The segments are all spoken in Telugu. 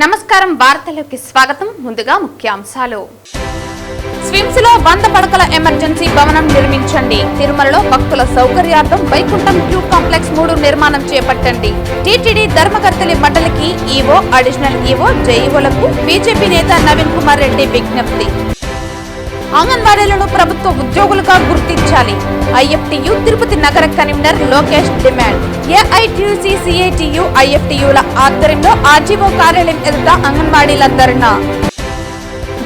నమస్కారం వార్తలకు స్వాగతం ముందుగా ముఖ్యాంశాలు స్విమ్స్ లో 100 పడకల ఎమర్జెన్సీ భవనం నిర్మించండి తిరుమలలో భక్తుల సౌకర్యార్థం వైకుంఠం క్యూ కాంప్లెక్స్ 3 నిర్మాణం చేపట్టండి టీటీడీ ధర్మకర్తలి మండలికి ఈవో అడిషనల్ ఈవో జేఈఓలకు బీజేపీ నేత నవీన్ కుమార్ రెడ్డి విజ్ఞప్తి అంగన్వాడీలను ప్రభుత్వ ఉద్యోగులుగా గుర్తించాలి ఐఎఫ్టీయూ తిరుపతి నగర convener Lokesh demand AITUC CITU ఐఎఫ్టీయూల ఆధ్వర్యంలో ఆర్జీఓ కార్యాలయం ఎదుట అంగన్వాడీల ధర్నా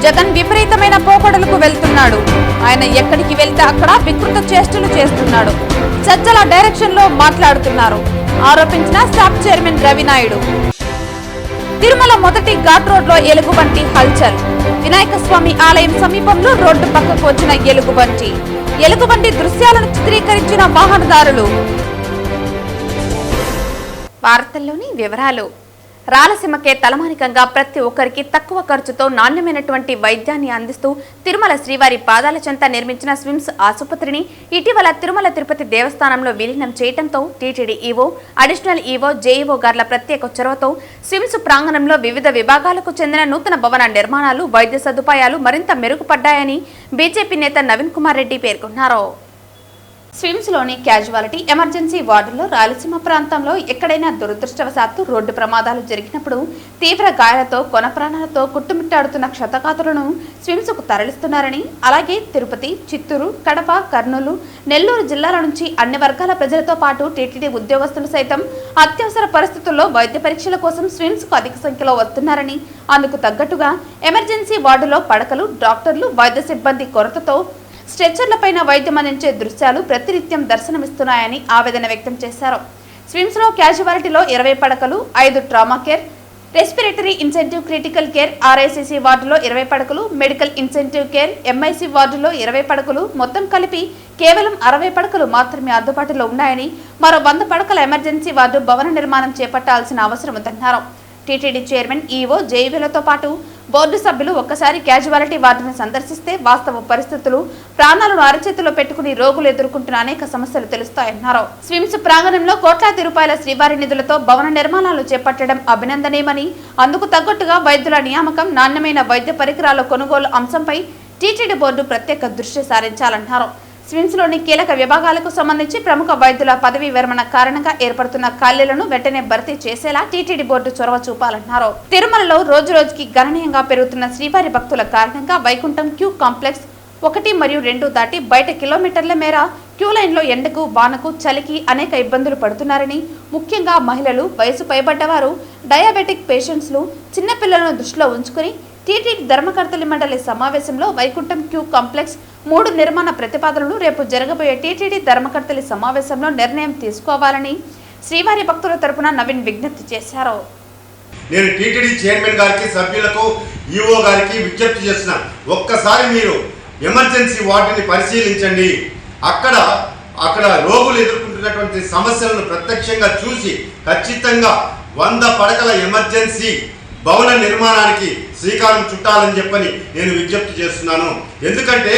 జగన్ విపరీతమైన పోకడలకు వెళ్తున్నాడు ఆయన ఎక్కడికి వెళ్తే అక్కడ వికృత చేష్టలు చేస్తున్నాడు సజ్జల డైరెక్షన్ లో మాట్లాడుతున్నారు ఆరోపించిన స్టాఫ్ చైర్మన్ రవినాయుడు తిరుమల మొదటి ఘాట్ రోడ్ లో ఎలుగుబంటి హల్చల్ వినాయక స్వామి ఆలయం సమీపంలో రోడ్డు పక్కకు వచ్చిన ఎలుగుబంటి దృశ్యాలను చిత్రీకరించిన వాహనదారులు. వార్తల్లోని వివరాలు. రాయలసీమకే తలమానికంగా ప్రతి ఒక్కరికి తక్కువ ఖర్చుతో నాణ్యమైనటువంటి వైద్యాన్ని అందిస్తూ తిరుమల శ్రీవారి పాదాల చెంత నిర్మించిన స్విమ్స్ ఆసుపత్రిని ఇటీవల తిరుమల తిరుపతి దేవస్థానంలో విలీనం చేయడంతో TTD EO additional EO JEO గార్ల ప్రత్యేక చొరవతో స్విమ్స్ ప్రాంగణంలో వివిధ విభాగాలకు చెందిన నూతన భవన నిర్మాణాలు వైద్య సదుపాయాలు మరింత మెరుగుపడ్డాయని బీజేపీ నేత నవీన్ కుమార్ రెడ్డి పేర్కొన్నారు. స్విమ్స్ లోని క్యాజువాలిటీ ఎమర్జెన్సీ వార్డుల్లో రాయలసీమ ప్రాంతంలో ఎక్కడైనా దురదృష్టవశాత్తు రోడ్డు ప్రమాదాలు జరిగినప్పుడు తీవ్ర గాయాలతో కొన ప్రాణాలతో కుట్టుమిట్టాడుతున్న క్షతగాతులను స్విమ్స్ కు తరలిస్తున్నారని అలాగే తిరుపతి, చిత్తూరు, కడప, కర్నూలు, నెల్లూరు జిల్లాల నుంచి అన్ని వర్గాల ప్రజలతో పాటు టీటీడీ ఉద్యోగస్తులు సైతం అత్యవసర పరిస్థితుల్లో వైద్య పరీక్షల కోసం స్విమ్స్ కు అధిక సంఖ్యలో వస్తున్నారని అందుకు తగ్గట్టుగా ఎమర్జెన్సీ వార్డులో పడకలు, డాక్టర్లు, వైద్య సిబ్బంది కొరతతో స్ట్రెచ్చర్లపైన వైద్యం అందించే దృశ్యాలు ప్రతినిత్యం దర్శనమిస్తున్నాయని ఆవేదన వ్యక్తం చేశారు. స్విమ్స్ లో క్యాజువాలిటీలో 20 పడకలు, 5 trauma care, respiratory intensive critical care, RICC వార్డులో 20 పడకలు, మెడికల్ ఇన్సెంటివ్ కేర్, ఎంఐసీ వార్డులో 20 పడకలు, మొత్తం కలిపి కేవలం 60 పడకలు మాత్రమే అందుబాటులో ఉన్నాయని మరో 100 పడకల ఎమర్జెన్సీ వార్డు భవన నిర్మాణం చేపట్టాల్సిన అవసరం ఉందన్నారు. టీటీడీ చైర్మన్, ఈవో, జేఈఓలతో పాటు బోర్డు సభ్యులు ఒక్కసారి క్యాజువాలిటీ వార్డును సందర్శిస్తే వాస్తవ పరిస్థితులు, ప్రాణాలను అరచేతిలో పెట్టుకుని రోగులు ఎదుర్కొంటున్న అనేక సమస్యలు తెలుస్తాయన్నారు. స్విమ్స్ ప్రాంగణంలో కోట్లాది రూపాయల శ్రీవారి నిధులతో భవన నిర్మాణాలు చేపట్టడం అభినందనీయమని అందుకు తగ్గట్టుగా వైద్యుల నియామకం, నాణ్యమైన వైద్య పరికరాల కొనుగోలు అంశంపై టీటీడీ బోర్డు ప్రత్యేక దృష్టి సారించాలన్నారు. స్విమ్స్ లోని కీలక విభాగాలకు సంబంధించి ప్రముఖ వైద్యుల పదవీ విరమణ కారణంగా ఏర్పడుతున్న ఖాళీలను వెంటనే భర్తీ చేసేలా టీటీడీ బోర్డు చొరవ చూపాలన్నారు. తిరుమలలో రోజు రోజుకి గణనీయంగా పెరుగుతున్న శ్రీవారి భక్తుల కారణంగా వైకుంఠం క్యూ కాంప్లెక్స్ 1 మరియు 2 దాటి బయట కిలోమీటర్ల మేర క్యూ లైన్ లో ఎండకు, వానకు, చలికి అనేక ఇబ్బందులు పడుతున్నారని ముఖ్యంగా మహిళలు, వయసు పైబడ్డవారు, డయాబెటిక్ పేషెంట్స్, చిన్నపిల్లలను దృష్టిలో ఉంచుకుని టీటీడీ ధర్మకర్తలి మండలి సమావేశంలో వైకుంఠం క్యూ కాంప్లెక్స్ 3 నిర్మాణ ప్రతిపాదనలు రేపు జరగబోయే టీటీడీ ధర్మకర్తలి సమావేశంలో నిర్ణయం తీసుకోవాలని శ్రీవారి భక్తుల తరపున నవీన్ విజ్ఞప్తి చేశారు. నేను టీటీడీ చైర్మన్ గారికి, సభ్యులకు, ఈఓ గారికి విజ్ఞప్తి చేసిన ఒక్కసారి మీరు ఎమర్జెన్సీ వార్డుని పరిశీలించండి. అక్కడ రోగులు ఎదుర్కొంటున్నటువంటి సమస్యలను ప్రత్యక్షంగా చూసి ఖచ్చితంగా 100 పడకల ఎమర్జెన్సీ భవన నిర్మాణానికి శ్రీకారం చుట్టాలని చెప్పని నేను విజ్ఞప్తి చేస్తున్నాను. ఎందుకంటే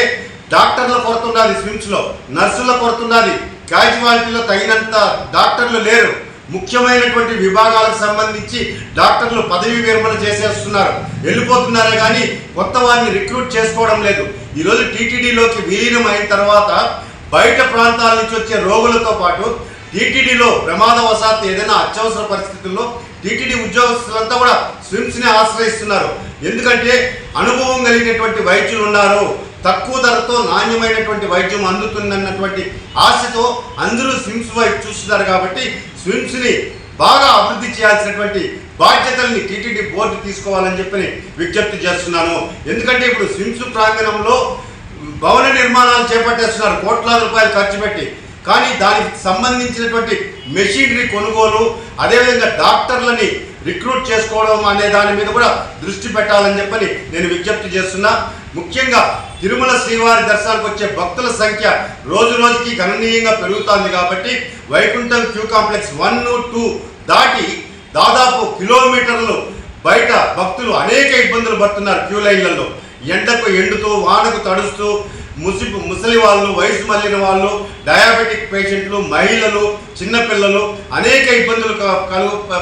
డాక్టర్ల కొరత ఉన్నది, స్విమ్స్లో నర్సుల కొరత ఉన్నది, క్యాజువాలిటీలో తగినంత డాక్టర్లు లేరు. ముఖ్యమైనటువంటి విభాగాలకు సంబంధించి డాక్టర్లు పదవీ విరమణ చేసేస్తున్నారు, వెళ్ళిపోతున్నారే కానీ కొత్త వారిని రిక్రూట్ చేసుకోవడం లేదు. ఈరోజు టీటీడీలోకి విలీనం అయిన తర్వాత బయట ప్రాంతాల నుంచి వచ్చే రోగులతో పాటు టీటీడీలో ప్రమాదవశాత్తు ఏదైనా అత్యవసర పరిస్థితుల్లో టీటీడీ ఉద్యోగస్తులంతా కూడా స్విమ్స్ని ఆశ్రయిస్తున్నారు. ఎందుకంటే అనుభవం కలిగినటువంటి వైద్యులు ఉన్నారు, తక్కువ ధరతో నాణ్యమైనటువంటి వైద్యం అందుతుందన్నటువంటి ఆశతో అందరూ స్విమ్స్ వైపు చూస్తున్నారు. కాబట్టి స్విమ్స్ని బాగా అభివృద్ధి చేయాల్సినటువంటి బాధ్యతల్ని టీటీడీ బోర్డు తీసుకోవాలని చెప్పని విజ్ఞప్తి చేస్తున్నాను. ఎందుకంటే ఇప్పుడు స్విమ్స్ ప్రాంగణంలో భవన నిర్మాణాలు చేపట్టేస్తున్నారు కోట్లాది రూపాయలు ఖర్చు పెట్టి. కానీ దానికి సంబంధించినటువంటి మెషినరీ కొనుగోలు, అదేవిధంగా డాక్టర్లని రిక్రూట్ చేసుకోవడం అనే దాని మీద కూడా దృష్టి పెట్టాలని చెప్పని నేను విజ్ఞప్తి చేస్తున్నా. ముఖ్యంగా తిరుమల శ్రీవారి దర్శనానికి వచ్చే భక్తుల సంఖ్య రోజు రోజుకి గణనీయంగా పెరుగుతోంది. కాబట్టి వైకుంఠం క్యూ కాంప్లెక్స్ 1, 2 దాటి దాదాపు కిలోమీటర్లు బయట భక్తులు అనేక ఇబ్బందులు పడుతున్నారు. క్యూ లైన్లలో ఎండుతూ, వానకు తడుస్తూ, ముసలి వాళ్ళు, వయసు మళ్ళిన వాళ్ళు, డయాబెటిక్ పేషెంట్లు, మహిళలు, చిన్నపిల్లలు అనేక ఇబ్బందులు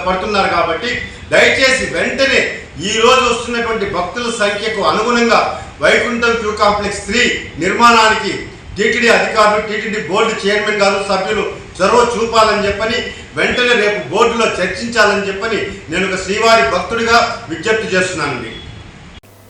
పడుతున్నారు. కాబట్టి దయచేసి వెంటనే ఈ రోజు వస్తున్నటువంటి భక్తుల సంఖ్యకు అనుగుణంగా వైకుంఠం క్యూ కాంప్లెక్స్ 3 నిర్మాణానికి టీటీడీ అధికారులు, టీటీడీ బోర్డు చైర్మన్ గారు, సభ్యులు చొరవ చూపాలని చెప్పని, వెంటనే రేపు బోర్డులో చర్చించాలని చెప్పని నేను ఒక శ్రీవారి భక్తుడిగా విజ్ఞప్తి చేస్తున్నానండి.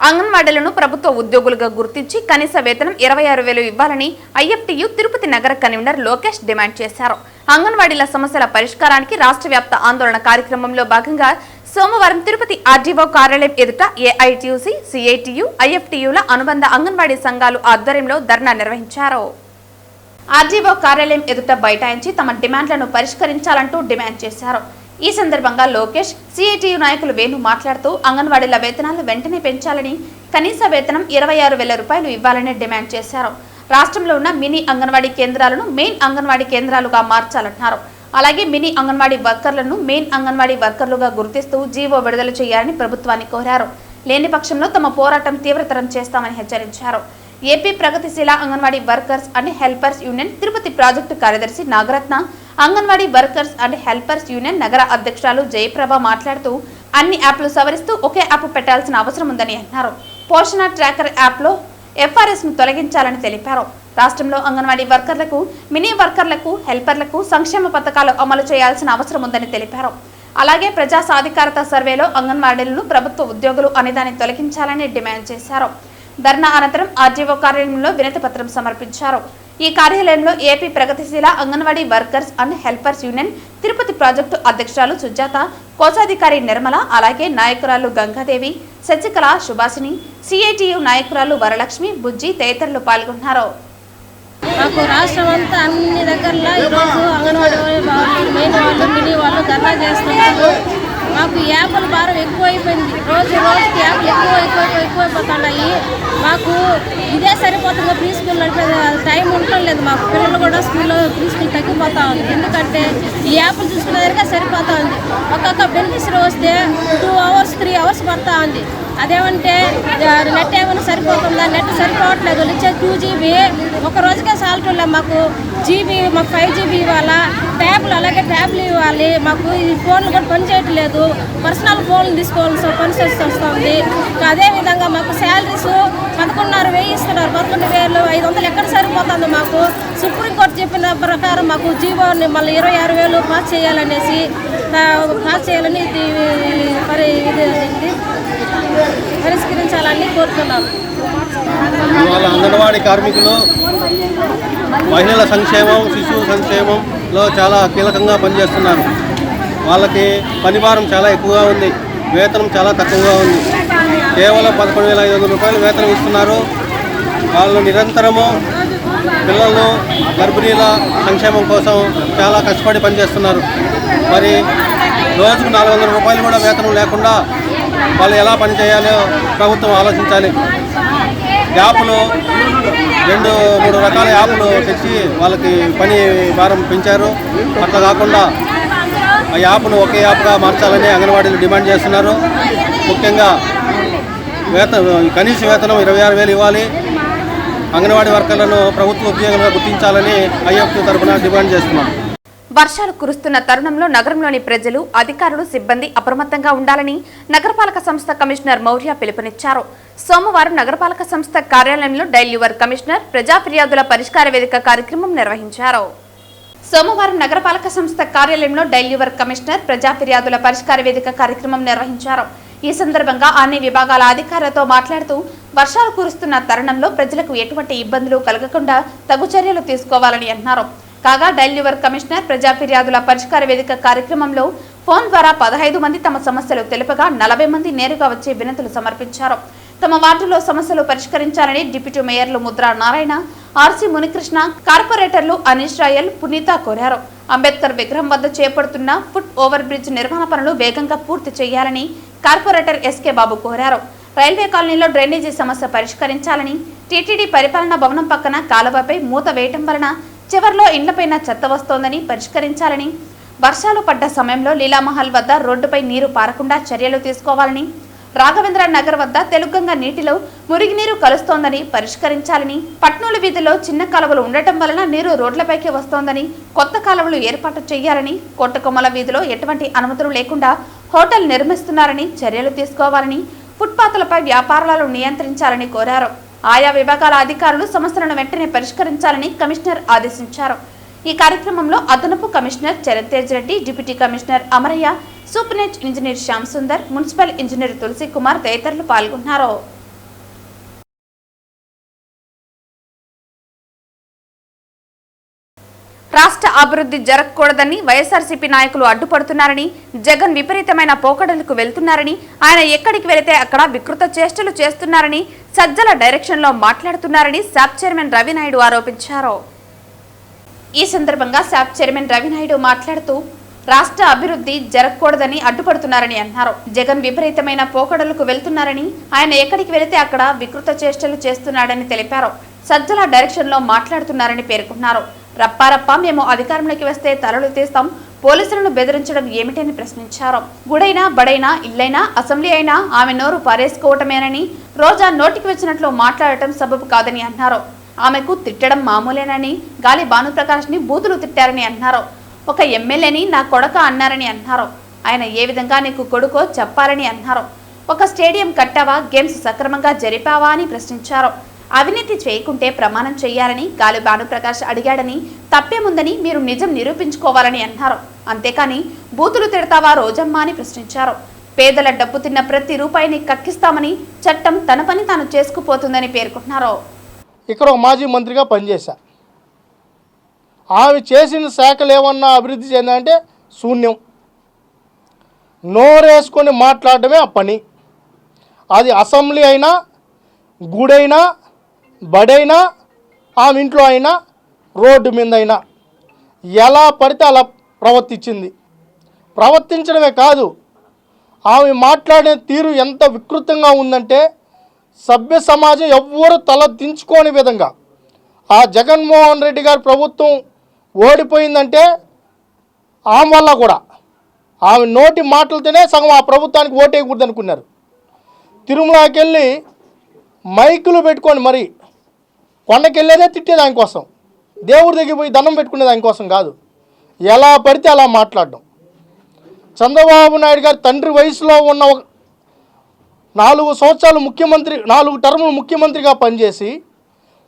అంగన్వాడీలను ప్రభుత్వ ఉద్యోగులుగా గుర్తించి కనీస వేతనం 26,000 ఇవ్వాలని ఐఎఫ్టీయూ తిరుపతి నగర కన్వీనర్ లోకేష్ డిమాండ్ చేశారు. అంగన్వాడీల సమస్యల పరిష్కారానికి రాష్ట్ర వ్యాప్త ఆందోళన కార్యక్రమంలో భాగంగా సోమవారం తిరుపతి ఆర్డీఓ కార్యాలయం ఎదుట ఏఐటీయూసీ, సిఐటియు, ఐఎఫ్టీయూల అనుబంధ అంగన్వాడీ సంఘాలు ఆధ్వర్యంలో ధర్నా నిర్వహించారు. ఆర్డీఓ కార్యాలయం ఎదుట బైఠాయించి తమ డిమాండ్లను పరిష్కరించాలంటూ డిమాండ్ చేశారు. ఈ సందర్భంగా లోకేష్, సిఐటియు నాయకులు వేణు మాట్లాడుతూ అంగన్వాడీల వేతనాలు వెంటనే పెంచాలని, కనీస వేతనం 26,000 రూపాయలు ఇవ్వాలని డిమాండ్ చేశారు. రాష్ట్రంలో ఉన్న మినీ అంగన్వాడీ కేంద్రాలను మెయిన్ అంగన్వాడీ కేంద్రాలుగా మార్చాలన్నారు. అలాగే మినీ అంగన్వాడీ వర్కర్లను మెయిన్ అంగన్వాడీ వర్కర్లుగా గుర్తిస్తూ జీవో విడుదల చేయాలని ప్రభుత్వాన్ని కోరారు. లేని పక్షంలో తమ పోరాటం తీవ్రతరం చేస్తామని హెచ్చరించారు. ఏపీ ప్రగతిశీల anganwadi workers and helpers union Tirupati project కార్యదర్శి Nagaratna, anganwadi workers and helpers union నగర అధ్యక్షురాలు జయప్రభ మాట్లాడుతూ అన్ని యాప్లు సవరిస్తూ ఒకే యాప్ పెట్టాల్సిన అవసరం ఉందని అన్నారు. పోషణ ట్రాకర్ యాప్లో ఎఫ్ఆర్ఎస్ ను తొలగించాలని తెలిపారు. రాష్ట్రంలో అంగన్వాడీ వర్కర్లకు, మినీ వర్కర్లకు, హెల్పర్లకు సంక్షేమ పథకాలు అమలు చేయాల్సిన అవసరం ఉందని తెలిపారు. అలాగే ప్రజా సాధికారత సర్వేలో అంగన్వాడీలను ప్రభుత్వ ఉద్యోగులు అనేదాన్ని తొలగించాలని డిమాండ్ చేశారు. ధర్నా అనంతరం ఆర్డీఓ కార్యాలయంలో వినతి పత్రం సమర్పించారు. ఈ కార్యాలయంలో ఏపీ ప్రగతిశీల anganwadi workers and helpers union Tirupati project అధ్యక్షురాలు సుజాత, కోశాధికారి నిర్మల, అలాగే నాయకురాలు గంగాదేవి, శశికళ, సుభాషిణి, సిఐటియు నాయకురాలు వరలక్ష్మి, బుజ్జి తదితరులు పాల్గొన్నారు. మాకు రాష్ట్రం అంతా అన్ని దగ్గరలో ఈరోజు అంగన్వాడీ వాళ్ళు, మెయిన్ వాళ్ళు, మినీ వాళ్ళు ధర్నా చేస్తున్నారు. మాకు యాప్ల భారం ఎక్కువైపోయింది. రోజు రోజుకి యాప్లు ఎక్కువైపోతున్నాయి. మాకు ఇదే సరిపోతుంది. ప్రీ స్కూల్ నడిపే టైం ఉండలేదు. మాకు పిల్లలు కూడా ప్రీ స్కూల్ తగ్గిపోతా ఉంది. ఎందుకంటే ఈ యాప్లు చూసుకునే దగ్గర సరిపోతా ఉంది. ఒక్కొక్క బెనిఫిషరీ వస్తే 2 hours 3 hours పడతా ఉంది. అదేమంటే నెట్ ఏమైనా సరిపోతుందా? నెట్ సరిపోవట్లేదు. ఇచ్చే 2 GB ఒక రోజుకే సాల్ట్. మాకు జీబీ, మాకు 5 GB ఇవ్వాలా. ట్యాబ్లు అలాగే ట్యాబ్లు ఇవ్వాలి. మాకు ఈ ఫోన్లు కూడా పని చేయట్లేదు. పర్సనల్ ఫోన్లు తీసుకోవాల్సి వస్తుంది. అదేవిధంగా మాకు శాలరీస్ 11,500 ఇస్తున్నారు. 11,500 ఎక్కడ సరిపోతుంది? మాకు సుప్రీంకోర్టు చెప్పిన ప్రకారం మాకు జీవోని మళ్ళీ 26,000 పాస్ చేయాలని పరిష్కరించాలని కోరుతున్నాను. ఇవాళ అంగన్వాడీ కార్మికులు మహిళల సంక్షేమం, శిశువు సంక్షేమంలో చాలా కీలకంగా పనిచేస్తున్నారు. వాళ్ళకి పనిభారం చాలా ఎక్కువగా ఉంది. వేతనం చాలా తక్కువగా ఉంది. కేవలం 11,500 రూపాయలు వేతనం ఇస్తున్నారు. వాళ్ళు నిరంతరము పిల్లలను, గర్భిణీల సంక్షేమం కోసం చాలా కష్టపడి పనిచేస్తున్నారు. మరి రోజుకు 400 రూపాయలు కూడా వేతనం లేకుండా వాళ్ళు ఎలా పని చేయాలో ప్రభుత్వం ఆలోచించాలి. యాప్లు 2-3 రకాల యాప్లు తెచ్చి వాళ్ళకి పని భారం పెంచారు. అట్లా కాకుండా ఆ యాప్ను ఒకే యాప్గా మార్చాలని అంగన్వాడీలు డిమాండ్ చేస్తున్నారు. ముఖ్యంగా కనీస వేతనం 26,000 ఇవ్వాలి. అంగన్వాడీ వర్కర్లను ప్రభుత్వ ఉద్యోగులుగా గుర్తించాలని ఐఎఫ్టీ తరఫున డిమాండ్ చేస్తున్నాం. వర్షాలు కురుస్తున్న తరుణంలో నగరంలోని ప్రజలు, అధికారులు, సిబ్బంది అప్రమత్తంగా ఉండాలని నగరపాలక సంస్థ కమిషనర్ మౌర్య పిలుపునిచ్చారు. సోమవారం నగరపాలక సంస్థ కార్యాలయంలో డైల్ యువర్ కమిషనర్ ప్రజా ఫిర్యాదుల పరిష్కార వేదిక కార్యక్రమం నిర్వహించారు. సోమవారం నగరపాలక సంస్థ కార్యాలయంలో డైల్ యువర్ కమిషనర్ ప్రజా ఫిర్యాదుల పరిష్కార వేదిక కార్యక్రమం నిర్వహించారు. ఈ సందర్భంగా అన్ని విభాగాల అధికారులతో మాట్లాడుతూ వర్షాలు కురుస్తున్న తరుణంలో ప్రజలకు ఎటువంటి ఇబ్బందులు కలగకుండా తగు చర్యలు తీసుకోవాలని అన్నారు. కాగా డైల్ యువర్ కమిషనర్ ప్రజా ఫిర్యాదుల పరిష్కార వేదిక కార్యక్రమంలో ఫోన్ ద్వారా 15 మంది తమ సమస్యలు తెలుపగా 40 మంది నేరుగా వచ్చి వినతులు సమర్పించారు. తమ వార్డులో సమస్యలు పరిష్కరించాలని డిప్యూటీ మేయర్లు ముద్రా నారాయణ, ఆర్సీ మునికృష్ణ, కార్పొరేటర్లు అనీష్ రాయల్, పునీత కోరారు. అంబేద్కర్ విగ్రహం వద్ద చేపడుతున్న ఫుట్ ఓవర్ బ్రిడ్జ్ నిర్మాణ పనులు వేగంగా పూర్తి చేయాలని కార్పొరేటర్ ఎస్కే బాబు కోరారు. రైల్వే కాలనీలో డ్రైనేజీ సమస్య పరిష్కరించాలని, టీటీడీ పరిపాలనా భవనం పక్కన కాలువపై మూత వేయటం వలన చివర్లో ఇండ్లపైన చెత్త వస్తోందని పరిష్కరించాలని, వర్షాలు పడ్డ సమయంలో లీలామహల్ వద్ద రోడ్డుపై నీరు పారకుండా చర్యలు తీసుకోవాలని, రాఘవేంద్ర నగర్ వద్ద తెలుగంగా నీటిలో మురిగినీరు కలుస్తోందని పరిష్కరించాలని, పట్నూలు వీధిలో చిన్న కాలువలు ఉండటం వలన నీరు రోడ్లపైకి వస్తోందని కొత్త కాలువలు ఏర్పాటు చేయాలని, కొట్టకొమ్మల వీధిలో ఎటువంటి అనుమతులు లేకుండా హోటల్ నిర్మిస్తున్నారని చర్యలు తీసుకోవాలని, ఫుట్పాత్లపై వ్యాపారాలను నియంత్రించాలని కోరారు. ఆయా విభాగాల అధికారులు సమస్యలను వెంటనే పరిష్కరించాలని కమిషనర్ ఆదేశించారు. ఈ కార్యక్రమంలో అదనపు commissioner Charan Tej Reddy, deputy commissioner Amarayya, superintendent engineer Shyam Sundar, municipal engineer Tulasi Kumar తదితరులు పాల్గొన్నారు. రాష్ట్ర అభివృద్ధి జరగకూడదని వైఎస్ఆర్సీపీ నాయకులు అడ్డుపడుతున్నారని, జగన్ విపరీతమైన పోకడలకు వెళ్తున్నారని, ఆయన ఎక్కడికి వెళితే అక్కడ వికృత చేష్టలు చేస్తున్నారని, సజ్జల డైరెక్షన్లో మాట్లాడుతున్నారని శాప్ చైర్మన్ రవినాయుడు ఆరోపించారు. ఈ సందర్భంగా శాప్ చైర్మన్ రవినాయుడు మాట్లాడుతూ రాష్ట్ర అభివృద్ధి జరగకూడదని అడ్డుపడుతున్నారని అన్నారు. జగన్ విపరీతమైన పోకడలకు వెళ్తున్నారని, ఆయన ఎక్కడికి వెళితే అక్కడ వికృత చేష్టలు చేస్తున్నాడని తెలిపారు. సజ్జల డైరెక్షన్లో మాట్లాడుతున్నారని పేర్కొన్నారు. రప్పారప్ప మేము అధికారంలోకి వస్తే తలలు తీస్తాం, పోలీసులను బెదిరించడం ఏమిటని ప్రశ్నించారు. గుడైనా బడైనా ఇల్లైనా అసెంబ్లీ అయినా ఆమె నోరు పారేసుకోవటమేనని, రోజా నోటికి వచ్చినట్లు మాట్లాడటం సబబు కాదని అన్నారు. ఆమెకు తిట్టడం మామూలేనని, గాలి భానుప్రకాష్ ని బూతులు తిట్టారని అన్నారు. ఒక ఎమ్మెల్యేని నా కొడక అన్నారని అన్నారు. ఆయన ఏ విధంగా నీకు కొడుకో చెప్పాలని అన్నారు. ఒక స్టేడియం కట్టావా, గేమ్స్ సక్రమంగా జరిపావా అని ప్రశ్నించారు. అవినీతి చేయకుంటే ప్రమాణం చేయాలని గాలి భానుప్రకాష్ అడిగాడని, తప్పేముందని మీరు నిజం నిరూపించుకోవాలని అన్నారు. అంతేకాని బూతులు తిడతావా రోజమ్మ అని ప్రశ్నించారు. పేదల డబ్బు తిన్న ప్రతి రూపాయిని కక్కిస్తామని, చట్టం తన పని తాను చేసుకుపోతుందని పేర్కొన్నారు. ఇక్కడ ఒక మాజీ మంత్రిగా పనిచేశా. ఆమె చేసిన శాఖలు ఏమన్నా అభివృద్ధి చెందంటే శూన్యం. నోరేసుకొని మాట్లాడటమే ఆ పని. అది అసెంబ్లీ అయినా, గుడైనా, బడైనా, ఆమె ఇంట్లో అయినా, రోడ్డు మీద అయినా ఎలా పడితే అలా ప్రవర్తించింది. ప్రవర్తించడమే కాదు, ఆమె మాట్లాడే తీరు ఎంత వికృతంగా ఉందంటే సభ్య సమాజం ఎవ్వరూ తల దించుకోని విధంగా. ఆ జగన్మోహన్ రెడ్డి గారి ప్రభుత్వం ఓడిపోయిందంటే ఆమె వల్ల కూడా. ఆమె నోటి మాటలతోనే సగం ఆ ప్రభుత్వానికి ఓటేయకూడదు అనుకున్నారు. తిరుమలకి వెళ్ళి మైకులు పెట్టుకొని మరి కొండకి వెళ్ళేదే తిట్టే దానికోసం, దేవుడి దగ్గర పోయి దండం పెట్టుకునే దానికోసం కాదు. ఎలా పడితే అలా మాట్లాడడం. చంద్రబాబు నాయుడు గారి తండ్రి వయసులో ఉన్న 4 సంవత్సరాలు ముఖ్యమంత్రి, 4 టర్ములు ముఖ్యమంత్రిగా పనిచేసి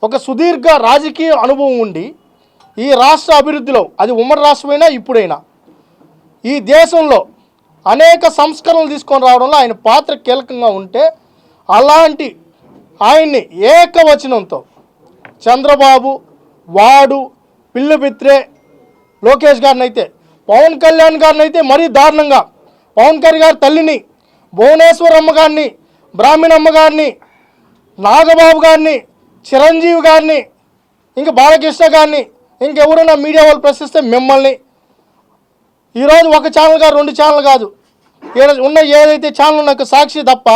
ఒక సుదీర్ఘ రాజకీయ అనుభవం ఉండి ఈ రాష్ట్ర అభివృద్ధిలో, అది ఉమ్మడి రాష్ట్రమైనా ఇప్పుడైనా, ఈ దేశంలో అనేక సంస్కరణలు తీసుకొని రావడంలో ఆయన పాత్ర కీలకంగా ఉంటే, అలాంటి ఆయన్ని ఏకవచనంతో చంద్రబాబు, వాడు, పిల్లిపిత్రే, లోకేష్ గారిని అయితే, పవన్ కళ్యాణ్ గారిని అయితే మరీ దారుణంగా, పవన్ కళ్యాణ్ గారి తల్లిని, భువనేశ్వరమ్మ గారిని, బ్రాహ్మణమ్మ గారిని, నాగబాబు గారిని, చిరంజీవి గారిని, ఇంకా బాలకృష్ణ గారిని, ఇంకెవరైనా మీడియా వాళ్ళు ప్రశ్నిస్తే మిమ్మల్ని, ఈరోజు ఒక ఛానల్ కాదు, 2 ఛానల్ కాదు, ఉన్న ఏదైతే ఛానల్ నాకు సాక్షి తప్ప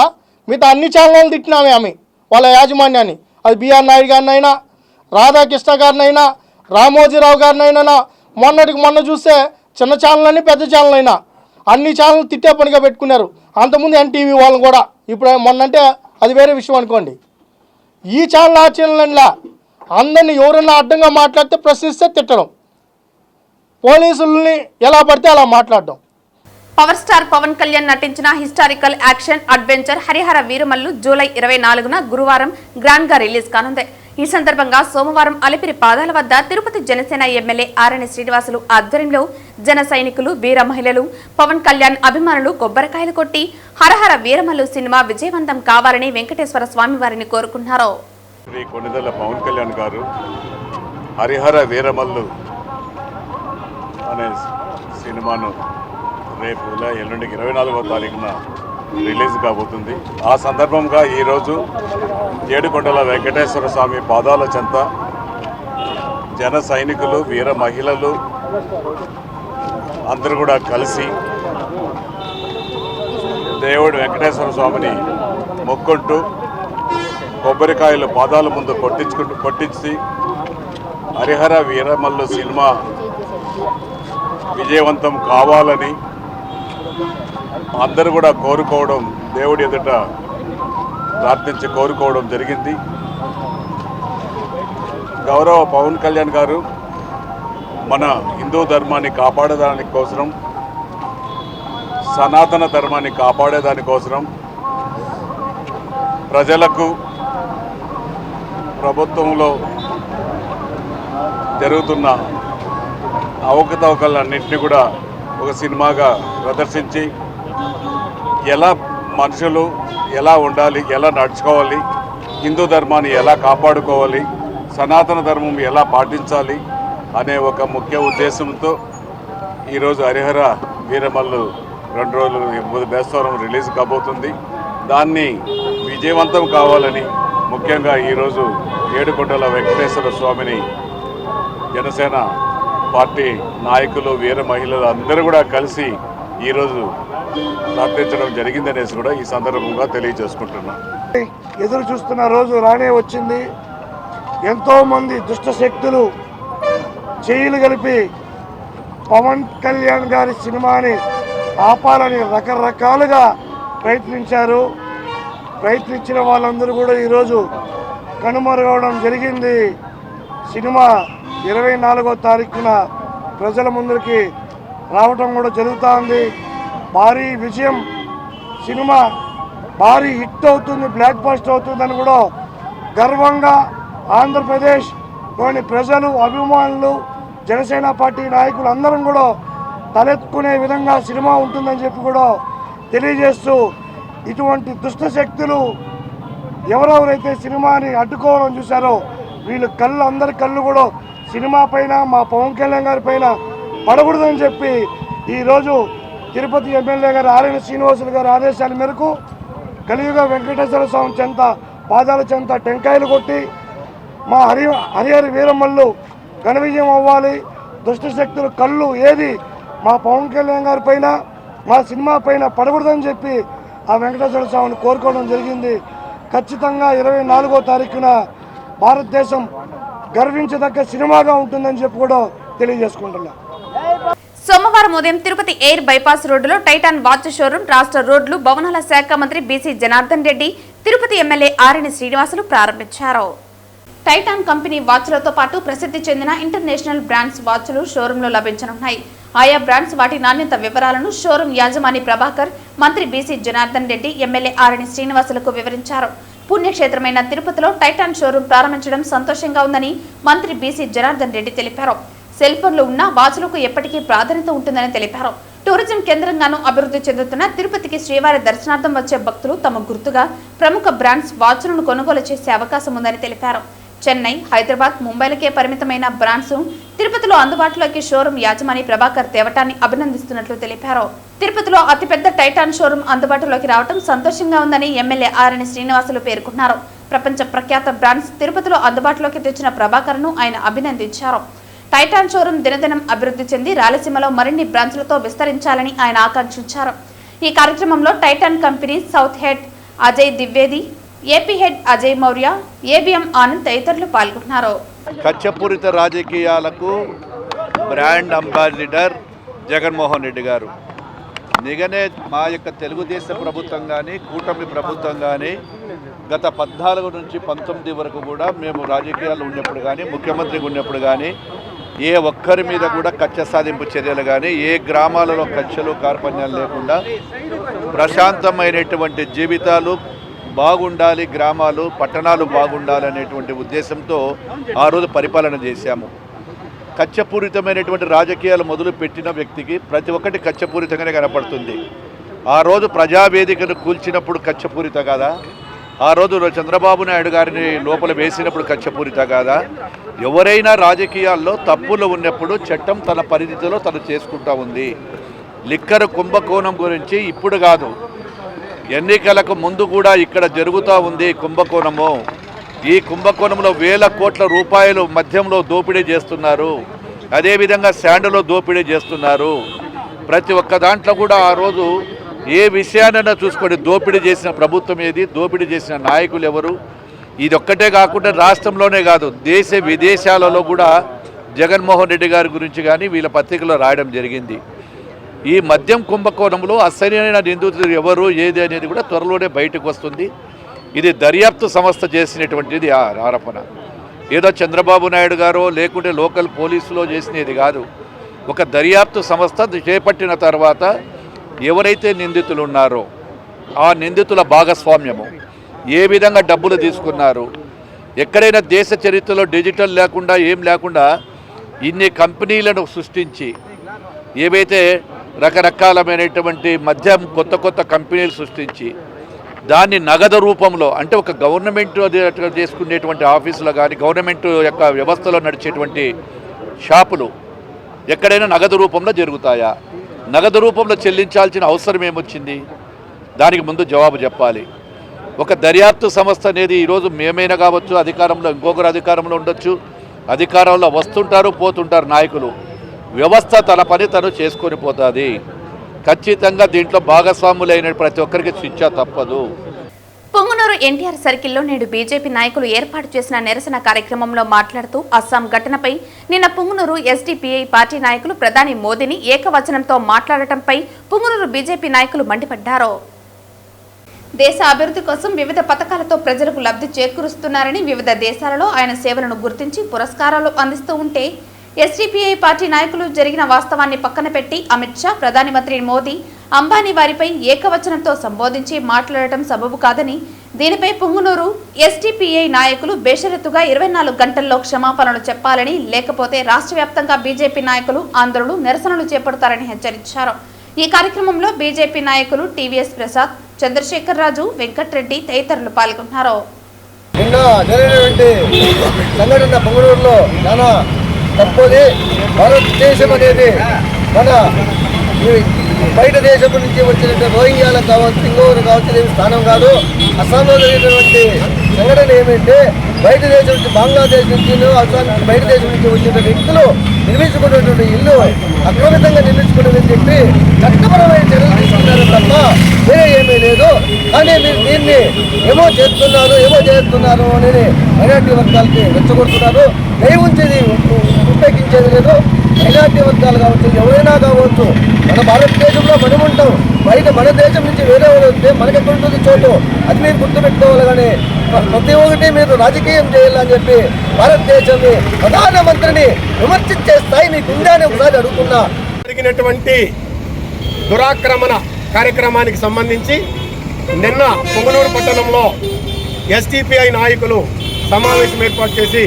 మిగతా అన్ని ఛానళ్ళు తిట్టినామే ఆమె వాళ్ళ యాజమాన్యాన్ని. అది బిఆర్ నాయుడు గారినైనా, రాధాకృష్ణ గారినైనా, రామోజీరావు గారినైనా, మొన్నటికి మొన్న చూస్తే చిన్న ఛానల్ అని పెద్ద ఛానల్ అయినా అన్ని ఛానల్ తిట్టే పనిగా పెట్టుకున్నారు. అంతకుముందు ఎన్టీవీ వాళ్ళని కూడా. ఇప్పుడు మొన్నంటే అది వేరే విషయం అనుకోండి. ఈ ఛానల్ ఆ ఛానల్లా అందరినీ ఎవరైనా అడ్డంగా మాట్లాడితే ప్రశ్నిస్తే తిట్టడం, పోలీసుల్ని ఎలా పడితే అలా మాట్లాడడం. పవర్ స్టార్ పవన్ కళ్యాణ్ నటించిన historical action adventure Harihara Veeramallu July 24న గురువారం గ్రాండ్ గా రిలీజ్ కానుంది. ఈ సందర్భంగా సోమవారం అలిపిరి పాదాల వద్ద తిరుపతి జనసేన ఎమ్మెల్యే ఆరణి శ్రీనివాసులు ఆధ్వర్యంలో జన సైనికులు, వీర మహిళలు, పవన్ కళ్యాణ్ అభిమానులు కొబ్బరికాయలు కొట్టి హరహర వీరమల్లు సినిమా విజయవంతం కావాలని వెంకటేశ్వర స్వామి వారిని కోరుకున్నారు. శ్రీ కొణిదెల పవన్ కళ్యాణ్ గారు హరిహర వీరమల్లు అనే సినిమాను రేపు ఎల్లుండికి 24వ తారీఖున రిలీజ్ కాబోతుంది. ఆ సందర్భంగా ఈరోజు ఏడుకొండల వెంకటేశ్వర స్వామి పాదాల చెంత జన సైనికులు, వీర మహిళలు అందరూ కూడా కలిసి దేవుడు వెంకటేశ్వర స్వామిని మొక్కుంటూ కొబ్బరికాయలు పాదాల ముందు కొట్టించి హరిహర వీరమల్లు సినిమా విజయవంతం కావాలని అందరూ కూడా కోరుకోవడం, దేవుడి ఎదుట ప్రార్థించి కోరుకోవడం జరిగింది. గౌరవ పవన్ కళ్యాణ్ గారు మన హిందూ ధర్మాన్ని కాపాడడానికి కోసం సనాతన ధర్మాన్ని కాపాడేదానికోసం ప్రజలకు ప్రభుత్వంలో జరుగుతున్న అవకతవకలన్నింటినీ కూడా ఒక సినిమాగా ప్రదర్శించి ఎలా మనుషులు ఎలా ఉండాలి, ఎలా నడుచుకోవాలి, హిందూ ధర్మాన్ని ఎలా కాపాడుకోవాలి, సనాతన ధర్మం ఎలా పాటించాలి అనే ఒక ముఖ్య ఉద్దేశంతో ఈరోజు హరిహర వీరమల్లు 2 రోజులు బేస్తవారం రిలీజ్ కాబోతుంది. దాన్ని విజయవంతం కావాలని ముఖ్యంగా ఈరోజు ఏడుకొండల వెంకటేశ్వర స్వామిని జనసేన పార్టీ నాయకులు, వీర మహిళలు అందరూ కూడా కలిసి ఈరోజు ప్రార్థించడం జరిగిందనేసి కూడా ఈ సందర్భంగా తెలియజేసుకుంటున్నాం. ఎదురు చూస్తున్న రోజు రానే వచ్చింది. ఎంతోమంది దుష్ట శక్తులు చేయిలు కలిపి పవన్ కళ్యాణ్ గారి సినిమాని ఆపాలని రకరకాలుగా ప్రయత్నించిన వాళ్ళందరూ కూడా ఈరోజు కనుమరుగవడం జరిగింది. సినిమా 24వ తారీఖున ప్రజల ముందరికి రావటం కూడా జరుగుతూ ఉంది. భారీ విజయం, సినిమా భారీ హిట్ అవుతుంది, బ్లాక్ బస్టర్ అవుతుందని కూడా గర్వంగా ఆంధ్రప్రదేశ్లోని ప్రజలు, అభిమానులు, జనసేన పార్టీ నాయకులు అందరం కూడా తలెత్తుకునే విధంగా సినిమా ఉంటుందని చెప్పి కూడా తెలియజేస్తూ, ఇటువంటి దుష్ట శక్తులు ఎవరెవరైతే సినిమాని అడ్డుకోవాలని చూశారో వీళ్ళు అందరి కళ్ళు కూడా సినిమా పైన, మా పవన్ కళ్యాణ్ గారి పైన పడకూడదని చెప్పి ఈరోజు తిరుపతి ఎమ్మెల్యే గారు ఆర్ఎన్ శ్రీనివాసులు గారి ఆదేశాల మేరకు కలియుగ వెంకటేశ్వర స్వామి చెంత పాదాల చెంత టెంకాయలు కొట్టి మా హరిహర వీరమల్లు ఘన విజయం అవ్వాలి. దుష్ట శక్తులు కళ్ళు ఏది మా పవన్ కళ్యాణ్ గారి పైన, మా సినిమా పైన పడకూడదని చెప్పి ఆ వెంకటేశ్వర స్వామిని కోరుకోవడం జరిగింది. ఖచ్చితంగా 24వ తారీఖున భారతదేశం గర్వించదగ్గ సినిమాగా ఉంటుందని చెప్పి కూడా తెలియజేసుకుంటున్నా. సోమవారం ఉదయం తిరుపతి ఎయిర్ బైపాస్ రోడ్డులో టైటాన్ వాచ్ షోరూం రాష్ట్ర రోడ్లు భవనాల శాఖ మంత్రి BC Janardhan Reddy, Tirupati MLA RN Srinivasulu ప్రారంభించారు. టైటాన్ కంపెనీ వాచ్లతో పాటు ప్రసిద్ధి చెందిన ఇంటర్నేషనల్ బ్రాండ్స్ వాచ్లు షోరూంలో లభించనున్నాయి. ఆయా బ్రాండ్స్ వాటి నాణ్యత వివరాలను షోరూం యాజమాని ప్రభాకర్, మంత్రి BC Janardhan Reddy, MLA RN శ్రీనివాసులకు వివరించారు. పుణ్యక్షేత్రమైన తిరుపతిలో టైటాన్ షోరూం ప్రారంభించడం సంతోషంగా ఉందని మంత్రి బీసీ జనార్దన్ రెడ్డి తెలిపారు. సెల్ ఫోన్లు ఉన్న వాచ్లకు ఎప్పటికీ ప్రాధాన్యత ఉంటుందని తెలిపారు. టూరిజం కేంద్రంగానూ అభివృద్ధి చెందుతున్న తిరుపతికి శ్రీవారి దర్శనార్థం వచ్చే భక్తులు తమ గుర్తుగా ప్రముఖ బ్రాండ్స్ వాచ్లను కొనుగోలు చేసే అవకాశం ఉందని తెలిపారు. చెన్నై, హైదరాబాద్, ముంబైలకే పరిమితమైన బ్రాండ్స్ తిరుపతిలో అందుబాటులోకి షోరూం యాజమాని ప్రభాకర్ తేవటాన్ని అభినందిస్తున్నట్లు తెలిపారు. తిరుపతిలో అతిపెద్ద టైటాన్ షోరూం అందుబాటులోకి రావడం సంతోషంగా ఉందని ఎమ్మెల్యే ఆర్ఎన్ శ్రీనివాసులు పేర్కొన్నారు. ప్రపంచ ప్రఖ్యాత బ్రాండ్స్ తిరుపతిలో అందుబాటులోకి తెచ్చిన ప్రభాకర్ను ఆయన అభినందించారు. టైటాన్ షోరూం దినదినం అభివృద్ధి చెంది రాయలసీమలో మరిన్ని బ్రాంచ్లతో విస్తరించాలని ఆయన ఆకాంక్షించారు. ఈ కార్యక్రమంలో Titan company south head Ajay Dwivedi, AP head Ajay Maurya, ABM Anand తదితరులు పాల్గొన్నారు. కచ్చపూరిత రాజకీయాలకు బ్రాండ్ అంబాసిడర్ జగన్మోహన్ రెడ్డి గారు. నిగనే మా యొక్క తెలుగుదేశం ప్రభుత్వం కానీ, కూటమి ప్రభుత్వం కానీ గత 14 నుంచి 19 వరకు కూడా మేము రాజకీయాలు ఉన్నప్పుడు కానీ, ముఖ్యమంత్రిగా ఉన్నప్పుడు కానీ ఏ ఒక్కరి మీద కూడా కక్ష సాధింపు చర్యలు కానీ, ఏ గ్రామాలలో కక్షలు కార్పణ్యాలు లేకుండా ప్రశాంతమైనటువంటి జీవితాలు బాగుండాలి, గ్రామాలు పట్టణాలు బాగుండాలి అనేటువంటి ఉద్దేశంతో ఆ రోజు పరిపాలన చేశాము. కక్షపూరితమైనటువంటి రాజకీయాలు మొదలు పెట్టిన వ్యక్తికి ప్రతి ఒక్కటి కక్షపూరితంగానే కనపడుతుంది. ఆ రోజు ప్రజావేదికను కూల్చినప్పుడు కక్షపూరిత కాదా? ఆ రోజు చంద్రబాబు నాయుడు గారిని లోపల వేసినప్పుడు కక్షపూరిత కాదా? ఎవరైనా రాజకీయాల్లో తప్పులు ఉన్నప్పుడు చట్టం తన పరిధిలో తను చేసుకుంటా ఉంది. లిక్కర్ కుంభకోణం గురించి ఇప్పుడు కాదు, ఎన్నికలకు ముందు కూడా ఇక్కడ జరుగుతూ ఉంది కుంభకోణము. ఈ కుంభకోణంలో వేల కోట్ల రూపాయలు మద్యంలో దోపిడీ చేస్తున్నారు, అదేవిధంగా శాండ్లో దోపిడీ చేస్తున్నారు. ప్రతి ఒక్క దాంట్లో కూడా ఆ రోజు ఏ విషయాన్నైనా చూసుకొని దోపిడీ చేసిన ప్రభుత్వం ఏది, దోపిడీ చేసిన నాయకులు ఎవరు, ఇది ఒక్కటే కాకుండా రాష్ట్రంలోనే కాదు దేశ విదేశాలలో కూడా జగన్మోహన్ రెడ్డి గారి గురించి కానీ వీళ్ళ పత్రికలో రాయడం జరిగింది. ఈ మద్యం కుంభకోణంలో అసలైన నిందితులు ఎవరు ఏది అనేది కూడా త్వరలోనే బయటకు వస్తుంది. ఇది దర్యాప్తు సంస్థ చేసినటువంటిది ఆరోపణ. ఏదో చంద్రబాబు నాయుడు గారో లేకుంటే లోకల్ పోలీసులో చేసినది కాదు. ఒక దర్యాప్తు సంస్థ చేపట్టిన తర్వాత ఎవరైతే నిందితులు ఉన్నారో ఆ నిందితుల భాగస్వామ్యము, ఏ విధంగా డబ్బులు తీసుకున్నారు, ఎక్కడైనా దేశ చరిత్రలో డిజిటల్ లేకుండా ఏం లేకుండా ఇన్ని కంపెనీలను సృష్టించి ఏవైతే రకరకాలమైనటువంటి మద్యం కొత్త కంపెనీలు సృష్టించి దాన్ని నగదు రూపంలో, అంటే ఒక గవర్నమెంట్ చేసుకునేటువంటి ఆఫీసులో కానీ గవర్నమెంట్ యొక్క వ్యవస్థలో నడిచేటువంటి షాపులు ఎక్కడైనా నగదు రూపంలో జరుగుతాయా? నగదు రూపంలో చెల్లించాల్సిన అవసరం ఏమొచ్చింది? దానికి ముందు జవాబు చెప్పాలి. ఒక దర్యాప్తు సంస్థ అనేది ఈరోజు మేమైనా కావచ్చు, అధికారంలో ఇంకొకరు అధికారంలో ఉండొచ్చు, అధికారంలో వస్తుంటారు పోతుంటారు నాయకులు. వ్యవస్థ తన పని తను చేసుకొని పోతుంది. ఖచ్చితంగా దీంట్లో భాగస్వాములైన ప్రతి ఒక్కరికి శిక్ష తప్పదు. పుంగనూరు ఎన్టీఆర్ సర్కిల్లో నేడు బీజేపీ నాయకులు ఏర్పాటు చేసిన నిరసన కార్యక్రమంలో మాట్లాడుతూ అస్సాం ఘటనపై నిన్న పుంగనూరు ఎస్డీపీఐ పార్టీ నాయకులు ప్రధాని మోదీని ఏకవచనంతో మాట్లాడటంపై పుంగనూరు బీజేపీ నాయకులు మండిపడ్డారు. దేశ అభివృద్ధి కోసం వివిధ పథకాలతో ప్రజలకు లబ్ధి చేకూరుస్తున్నారని, వివిధ దేశాలలో ఆయన సేవలను గుర్తించి పురస్కారాలు అందిస్తూ ఉంటే ఎస్డీపీఐ పార్టీ నాయకులు జరిగిన వాస్తవాన్ని పక్కన పెట్టి అమిత్ షా, ప్రధాని మంత్రి మోదీ, అంబానీ వారిపై ఏకవచనంతో సంబోధించి మాట్లాడటం సబబు కాదని, దీనిపై పుంగనూరు ఎస్డీపీఐ నాయకులు బేషరతుగా 24 గంటల్లో క్షమాపణలు చెప్పాలని, లేకపోతే రాష్ట్ర వ్యాప్తంగా బీజేపీ నాయకులు ఆందోళనలు, నిరసనలు చేపడతారని హెచ్చరించారు. ఈ కార్యక్రమంలో బీజేపీ నాయకులు టీవీఎస్ ప్రసాద్, చంద్రశేఖర్ రాజు, వెంకట్రెడ్డి తదితరులు పాల్గొన్నారు. నిన్న జరిగినటువంటి సంఘటన పుంగనూరులో చాలా తప్పది. భారతదేశం అనేది మన బయట దేశం నుంచి వచ్చినటువంటి రోహింగ్యాలకు కావచ్చు, ఇంకొకరు కావచ్చు, ఇది స్థానం కాదు. అస్సాంలో జరిగినటువంటి సంఘటన ఏమంటే బయట దేశం నుంచి, బంగ్లాదేశ్ నుంచి, అస్సాం నుంచి, బయట దేశం నుంచి వచ్చిన వ్యక్తులు నిర్మించుకున్నటువంటి ఇల్లు అక్రమితంగా నిర్మించుకున్నదని చెప్పి చట్టపరమైన చర్యలు తీసుకున్నారు తప్ప వేరే ఏమీ లేదు. కానీ మీరు దీన్ని ఏమో చేస్తున్నారు అని మైనార్టీ వర్గాలకి రెచ్చగొడుతున్నారు. దయవుంచేది ఉపేక్షించేది లేదు. మైనార్టీ వర్గాలు కావచ్చు, ఎవరైనా కావచ్చు, మన భారతదేశంలో మనం ఉంటాం. బయట మన దేశం నుంచి వేరే వాళ్ళు వస్తే మనకెక్కడ ఉంటుంది చోటు, అది మీరు గుర్తుపెట్టుకోవాలి. కానీ ప్రతి ఒక్కటి మీరు రాజకీయం చేయాలని చెప్పి భారతదేశాన్ని, ప్రధానమంత్రిని విమర్శించే స్థాయి మీకు ఉందా అని ఒకసారి అడుగుతున్నా. జరిగినటువంటి దురాక్రమణ కార్యక్రమానికి సంబంధించి నిన్న పుంగనూరు పట్టణంలో ఎస్టీపీఐ నాయకులు సమావేశం ఏర్పాటు చేసి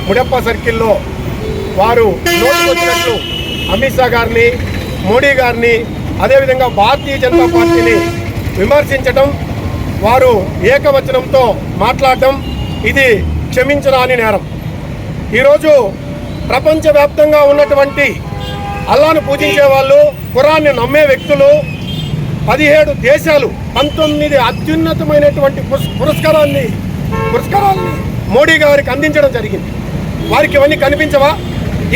ముడప్ప సర్కిల్లో వారు నోటుకొచ్చినట్లు అమిత్ షా గారిని, మోడీ గారిని, అదేవిధంగా భారతీయ జనతా పార్టీని విమర్శించడం, వారు ఏకవచనంతో మాట్లాడటం ఇది క్షమించరాని నేరం. ఈరోజు ప్రపంచవ్యాప్తంగా ఉన్నటువంటి అల్లాను పూజించే వాళ్ళు, ఖురాన్ని నమ్మే వ్యక్తులు 17 దేశాలు 19 అత్యున్నతమైనటువంటి పురస్కారాన్ని మోడీ గారికి అందించడం జరిగింది. వారికి ఇవన్నీ కనిపించవా?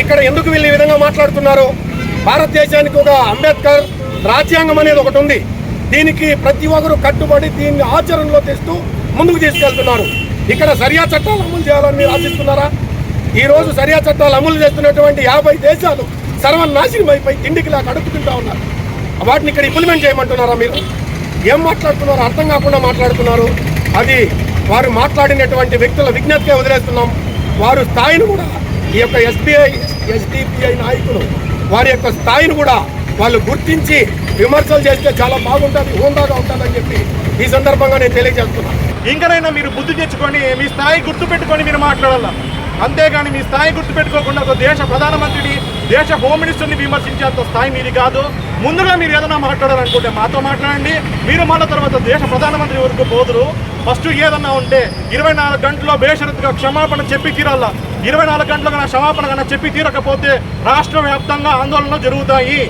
ఇక్కడ ఎందుకు వీళ్ళు ఈ విధంగా మాట్లాడుతున్నారు? భారతదేశానికి ఒక అంబేద్కర్ రాజ్యాంగం అనేది ఒకటి ఉంది. దీనికి ప్రతి ఒక్కరు కట్టుబడి దీన్ని ఆచరణలో తెస్తూ ముందుకు తీసుకెళ్తున్నారు. ఇక్కడ సరియా చట్టాలు అమలు చేయాలని మీరు ఆశిస్తున్నారా? ఈరోజు సరియా చట్టాలు అమలు చేస్తున్నటువంటి 50 దేశాలు సర్వనాశనం అయిపోయి తిండికి లేక అడుగుతుంటా ఉన్నారు. వాటిని ఇక్కడ ఇంప్లిమెంట్ చేయమంటున్నారా? మీరు ఏం మాట్లాడుతున్నారో అర్థం కాకుండా మాట్లాడుతున్నారు. అది వారు మాట్లాడినటువంటి వ్యక్తుల విజ్ఞతకే వదిలేస్తున్నాం. వారు స్థాయిని కూడా, ఈ యొక్క ఎస్డిపిఐ నాయకులు వారి యొక్క స్థాయిని కూడా వాళ్ళు గుర్తించి విమర్శలు చేస్తే చాలా బాగుంటుంది, హోందాగా ఉంటుందని చెప్పి ఈ సందర్భంగా నేను తెలియజేస్తున్నాను. ఇంకనైనా మీరు బుద్ధి తెచ్చుకొని మీ స్థాయి గుర్తుపెట్టుకొని మీరు మాట్లాడాల. అంతేగాని మీ స్థాయి గుర్తుపెట్టుకోకుండా ఒక దేశ ప్రధానమంత్రిని, దేశ హోమ్ మినిస్టర్ని విమర్శించేంత స్థాయి మీది కాదు. ముందుగా మీరు ఏదైనా మాట్లాడాలనుకుంటే మాతో మాట్లాడండి. మీరు మళ్ళీ తర్వాత దేశ ప్రధానమంత్రి వరకు పోదురు. ఫస్ట్ ఏదన్నా ఉంటే 24 గంటల్లో బేషరతుగా క్షమాపణ చెప్పి తీరాల. 24 గంటలు కన్నా క్షమాపణ కన్నా చెప్పి తీరకపోతే రాష్ట్ర వ్యాప్తంగా ఆందోళనలు జరుగుతాయి.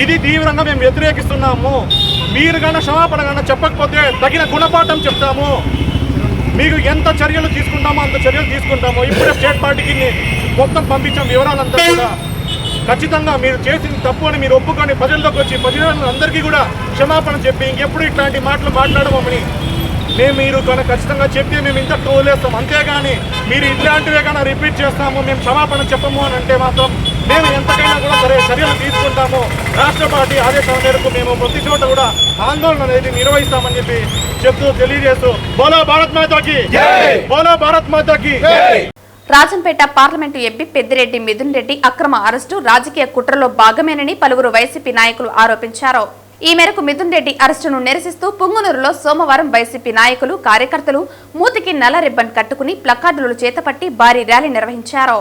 ఇది తీవ్రంగా మేము వ్యతిరేకిస్తున్నాము. మీరు కన్నా క్షమాపణ కన్నా చెప్పకపోతే తగిన గుణపాఠం చెప్తాము. మీకు ఎంత చర్యలు తీసుకుంటామో అంత చర్యలు తీసుకుంటాము. ఇప్పుడే స్టేట్ పార్టీకి మొత్తం పంపించాం వివరాలంతా కూడా. ఖచ్చితంగా మీరు చేసింది తప్పు అని మీరు ఒప్పుకొని ప్రజల్లోకి వచ్చి ప్రజలందరికీ కూడా క్షమాపణ చెప్పి ఇంకెప్పుడు ఇట్లాంటి మాటలు మాట్లాడమని మీరు కనుక ఖచ్చితంగా చెప్తే మేము ఇంత వదిలేస్తాం. అంతేగాని మీరు ఇట్లాంటివే కన్నా రిపీట్ చేస్తాము, మేము క్షమాపణ చెప్పము అని అంటే మాత్రం మేము ఎంతకైనా కూడా సరే చర్యలు తీసుకుంటాము. రాష్ట్ర పార్టీ ఆదేశాల మేరకు మేము ప్రతి చోట కూడా ఆందోళన అనేది నిర్వహిస్తామని చెప్పి చెప్తూ తెలియజేస్తూ బోలో భారత్ మాతాకి జై, బోలో భారత్ మాతాకి జై. రాజంపేట పార్లమెంటు ఎంపీ పెద్దిరెడ్డి మిథున్ రెడ్డి అక్రమ అరెస్టు రాజకీయ కుట్రలో భాగమేనని పలువురు వైసీపీ నాయకులు ఆరోపించారు. ఈ మేరకు మిథున్ రెడ్డి అరెస్టును నిరసిస్తూ పుంగనూరులో సోమవారం వైసీపీ నాయకులు కార్యకర్తలు మూతికి నల్ల రిబ్బన్ కట్టుకుని ప్లకార్డులు చేతపట్టి భారీ ర్యాలీ నిర్వహించారు.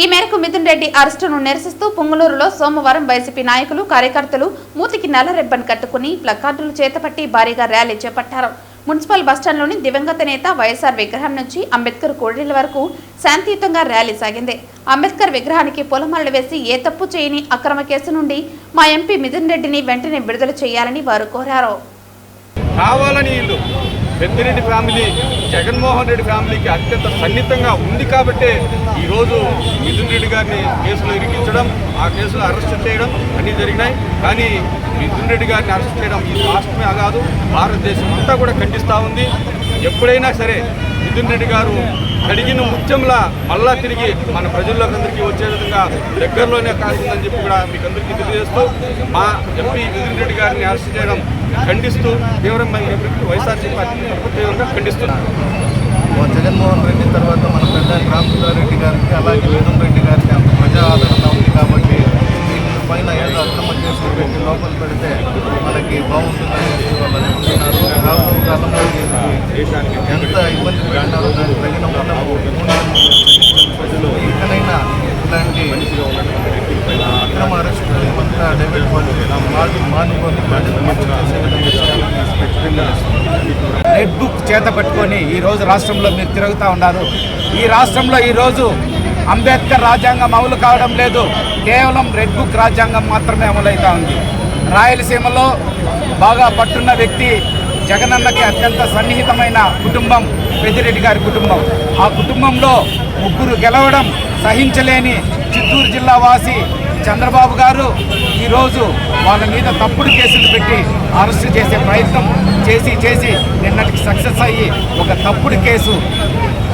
ఈ మేరకు మిథున్ రెడ్డి అరెస్టును నిరసిస్తూ పుంగనూరులో సోమవారం వైసీపీ నాయకులు కార్యకర్తలు మూతికి నల్ల రిబ్బన్ కట్టుకుని ప్లకార్డులు చేతపట్టి భారీగా ర్యాలీ చేపట్టారు. మున్సిపల్ బస్టాండ్లోని దివంగత నేత వైఎస్ఆర్ విగ్రహం నుంచి అంబేద్కర్ కూడళ్ల వరకు శాంతియుతంగా ర్యాలీ సాగింది. అంబేద్కర్ విగ్రహానికి పూలమాలలు వేసి ఏ తప్పు చేయని అక్రమ కేసు నుండి మా ఎంపీ మిథున్ రెడ్డిని వెంటనే విడుదల చేయాలని వారు కోరారు. కావాలని ఇల్లు పెద్దిరెడ్డి ఫ్యామిలీ జగన్మోహన్ రెడ్డి ఫ్యామిలీకి అత్యంత సన్నిహితంగా ఉంది కాబట్టే ఈరోజు మిథున్ రెడ్డి గారిని కేసులో ఇరికించడం, ఆ కేసులో అరెస్ట్ చేయడం అన్నీ జరిగినాయి. కానీ మిథున్ రెడ్డి గారిని అరెస్ట్ చేయడం ఈ రాష్ట్రమే కాదు, భారతదేశం అంతా కూడా ఖండిస్తూ ఉంది. ఎప్పుడైనా సరే మిథున్ రెడ్డి గారు కడిగిన ముత్యంలా మళ్ళా తిరిగి మన ప్రజల్లోకి అందరికీ వచ్చే విధంగా దగ్గరలోనే కాస్తుందని చెప్పి కూడా మీకు అందరికీ తెలియజేస్తూ మా ఎంపీ మిథున్ రెడ్డి గారిని అరెస్ట్ చేయడం ఖండిస్తూ తీవ్రమైన వైఎస్ఆర్సీపీ పార్టీ తీవ్రంగా ఖండిస్తున్నారు. జగన్మోహన్ రెడ్డి తర్వాత మన ప్రధాని రామచంద్రారెడ్డి గారికి అలాగే మిథున్ రెడ్డి గారికి అంత ప్రజా ఆదరణ ఉంది కాబట్టి పైన ఏదో అక్రమ కేసులు పెట్టి లోపల పెడితే మనకి బాగుంటుందని వాళ్ళు అనుకుంటున్నారు. రాబోయే కాలంలో దేశానికి ఎంత ఇబ్బంది పెట్టినారో దానికి తగిన ప్రజలు ఇకనైనా ఇలాంటి అక్రమ అరెస్టు ఏమంతా డైవర్ట్ మానుకొని రెడ్ బుక్ చేత పట్టుకొని ఈరోజు రాష్ట్రంలో మీరు తిరుగుతూ ఉన్నారు. ఈ రాష్ట్రంలో ఈరోజు అంబేద్కర్ రాజ్యాంగం అమలు కావడం లేదు, కేవలం రెడ్ బుక్ రాజ్యాంగం మాత్రమే అమలవుతూ ఉంది. రాయలసీమలో బాగా పట్టున్న వ్యక్తి జగనన్నకి అత్యంత సన్నిహితమైన కుటుంబం పెద్దిరెడ్డి గారి కుటుంబం. ఆ కుటుంబంలో ముగ్గురు గెలవడం సహించలేని చిత్తూరు జిల్లా వాసి చంద్రబాబు గారు ఈరోజు వాళ్ళ మీద తప్పుడు కేసులు పెట్టి అరెస్టు చేసే ప్రయత్నం చేసి నిన్నటికి సక్సెస్ అయ్యి ఒక తప్పుడు కేసు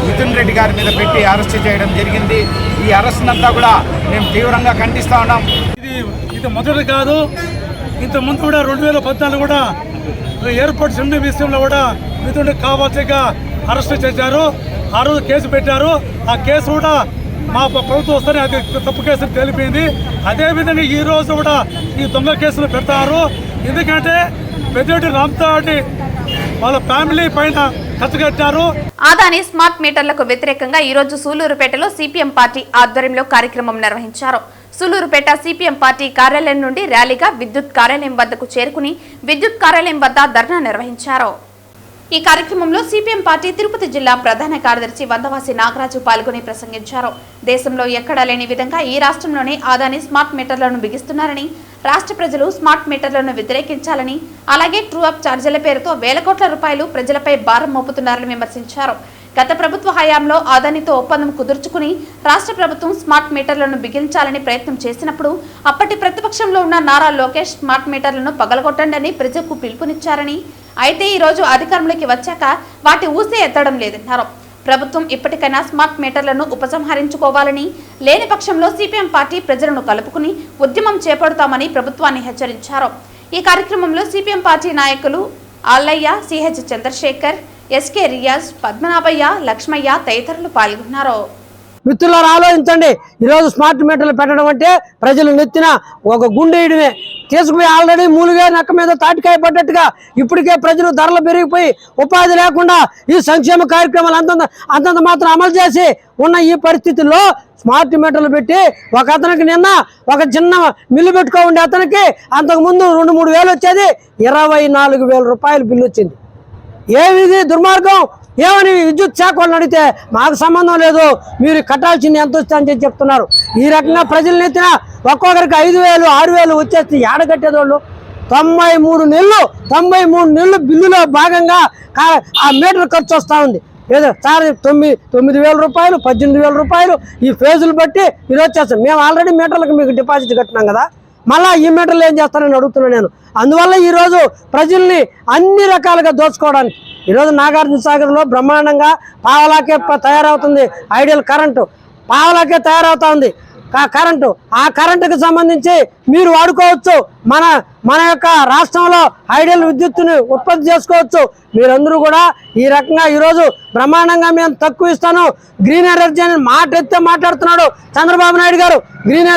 మిథున్ రెడ్డి గారి మీద పెట్టి అరెస్టు చేయడం జరిగింది. ఈ అరెస్టునంతా కూడా మేము తీవ్రంగా ఖండిస్తూ ఉన్నాం. ఇది మొదటి కాదు, ఇంతకుముందు కూడా 2014 కూడా ఎయిర్పోర్ట్ సెంటర్ విషయంలో కూడా మిథున్ రెడ్డి కావాల్సిగా అరెస్టు చేశారు. ఆ రోజు కేసు పెట్టారు. ఆ కేసు కూడా మా ప్రభుత్వం వస్తేనే అది తప్పు కేసులు తెలిపింది. అదేవిధంగా ఈ రోజు కూడా ఈ దొంగ కేసులు పెడతారు. ఎందుకంటే పెద్దిరెడ్డి రామచంద్రారెడ్డి వాళ్ళ ఫ్యామిలీ పైన కట్టగట్టారు. ఆదాని స్మార్ట్ మీటర్లకు వ్యతిరేకంగా ఈ రోజు సూలూరుపేటలో సిపిఎం పార్టీ ఆధ్వర్యంలో కార్యక్రమం నిర్వహించారు. సూలూరుపేట సిపిఎం పార్టీ కార్యాలయం నుండి ర్యాలీగా విద్యుత్ కార్యాలయం వద్దకు చేరుకుని విద్యుత్ కార్యాలయం వద్ద ధర్నా నిర్వహించారు. ఈ కార్యక్రమంలో సిపిఎం పార్టీ తిరుపతి జిల్లా ప్రధాన కార్యదర్శి వందవాసి నాగరాజు పాల్గొని ప్రసంగించారు. దేశంలో ఎక్కడా లేని విధంగా ఈ రాష్ట్రంలోనే ఆదాని స్మార్ట్ మీటర్లను బిగిస్తున్నారని, రాష్ట్ర ప్రజలు స్మార్ట్ మీటర్లను వ్యతిరేకించాలని, అలాగే ట్రూ అప్ ఛార్జీల పేరుతో వేల కోట్ల రూపాయలు ప్రజలపై భారం మోపుతున్నారని విమర్శించారు. గత ప్రభుత్వ హయాంలో ఆదానితో ఒప్పందం కుదుర్చుకుని రాష్ట్ర ప్రభుత్వం స్మార్ట్ మీటర్లను బిగించాలని ప్రయత్నం చేసినప్పుడు అప్పటి ప్రతిపక్షంలో ఉన్న నారా లోకేష్ స్మార్ట్ మీటర్లను పగలగొట్టండి ప్రజలకు పిలుపునిచ్చారని, అయితే ఈ రోజు అధికారంలోకి వచ్చాక వాటి ఊసే ఎత్తడం లేదన్నారు. ప్రభుత్వం ఇప్పటికైనా స్మార్ట్ మీటర్లను ఉపసంహరించుకోవాలని, లేని పక్షంలో సిపిఎం పార్టీ ప్రజలను కలుపుకుని ఉద్యమం చేపడతామని ప్రభుత్వాన్ని హెచ్చరించారు. ఈ కార్యక్రమంలో సిపిఎం పార్టీ నాయకులు ఆల్లయ్య, సిహెచ్ చంద్రశేఖర్, ఎస్కే రియాజ్, పద్మనాభయ్య, లక్ష్మయ్య తదితరులు పాల్గొన్నారు. మిత్రులారా ఆలోచించండి. ఈరోజు స్మార్ట్ మీటర్లు పెట్టడం అంటే ప్రజలు నెత్తిన ఒక గుండెయడమే. తీసుకుపోయి ఆల్రెడీ మూలుగా నక్క మీద తాటికాయ పడ్డట్టుగా ఇప్పటికే ప్రజలు ధరలు పెరిగిపోయి ఉపాధి లేకుండా ఈ సంక్షేమ కార్యక్రమాలు అంతంత మాత్రం అమలు చేసి ఉన్న ఈ పరిస్థితుల్లో స్మార్ట్ మీటర్లు పెట్టి ఒక అతనికి నిన్న ఒక చిన్న మిల్లు పెట్టుకో ఉండే అతనికి అంతకుముందు 2-3 వేలు వచ్చేది 24,000 రూపాయలు బిల్లు వచ్చింది. ఏమిది దుర్మార్గం? ఏమని విద్యుత్ శాఖ వాళ్ళని అడిగితే మాకు సంబంధం లేదు, మీరు కట్టాల్సింది ఎంత వస్తుంది అని చెప్తున్నారు. ఈ రకంగా ప్రజలు ఎత్తిన ఒక్కొక్కరికి 5,000, 6,000 వచ్చేస్తే ఏడ కట్టేదోళ్ళు 93 నెలలు బిల్లులో భాగంగా ఆ మీటర్ ఖర్చు వస్తూ ఉంది. ఏదో సార్ 9,000 రూపాయలు, 18,000 రూపాయలు ఈ ఫేజులు బట్టి ఇది వచ్చేస్తాం. మేము ఆల్రెడీ మీటర్లకు మీకు డిపాజిట్ కట్టినాం కదా, మళ్ళీ ఈ మీటర్లు ఏం చేస్తానని అడుగుతున్నాను నేను. అందువల్ల ఈరోజు ప్రజల్ని అన్ని రకాలుగా దోచుకోవడానికి ఈరోజు నాగార్జున సాగర్లో బ్రహ్మాండంగా పావలాకే తయారవుతుంది. ఐడియల్ కరెంటు పావలాకే తయారవుతా ఉంది. కరెంటు. ఆ కరెంటుకు సంబంధించి మీరు వాడుకోవచ్చు. మన యొక్క రాష్ట్రంలో ఐడియల్ విద్యుత్తుని ఉత్పత్తి చేసుకోవచ్చు. మీరందరూ కూడా ఈ రకంగా ఈరోజు బ్రహ్మాండంగా మేము తక్కువ ఇస్తాను, గ్రీన్ ఎనర్జీ అని మాట ఎత్తే మాట్లాడుతున్నాడు చంద్రబాబు నాయుడు గారు. గ్రీన్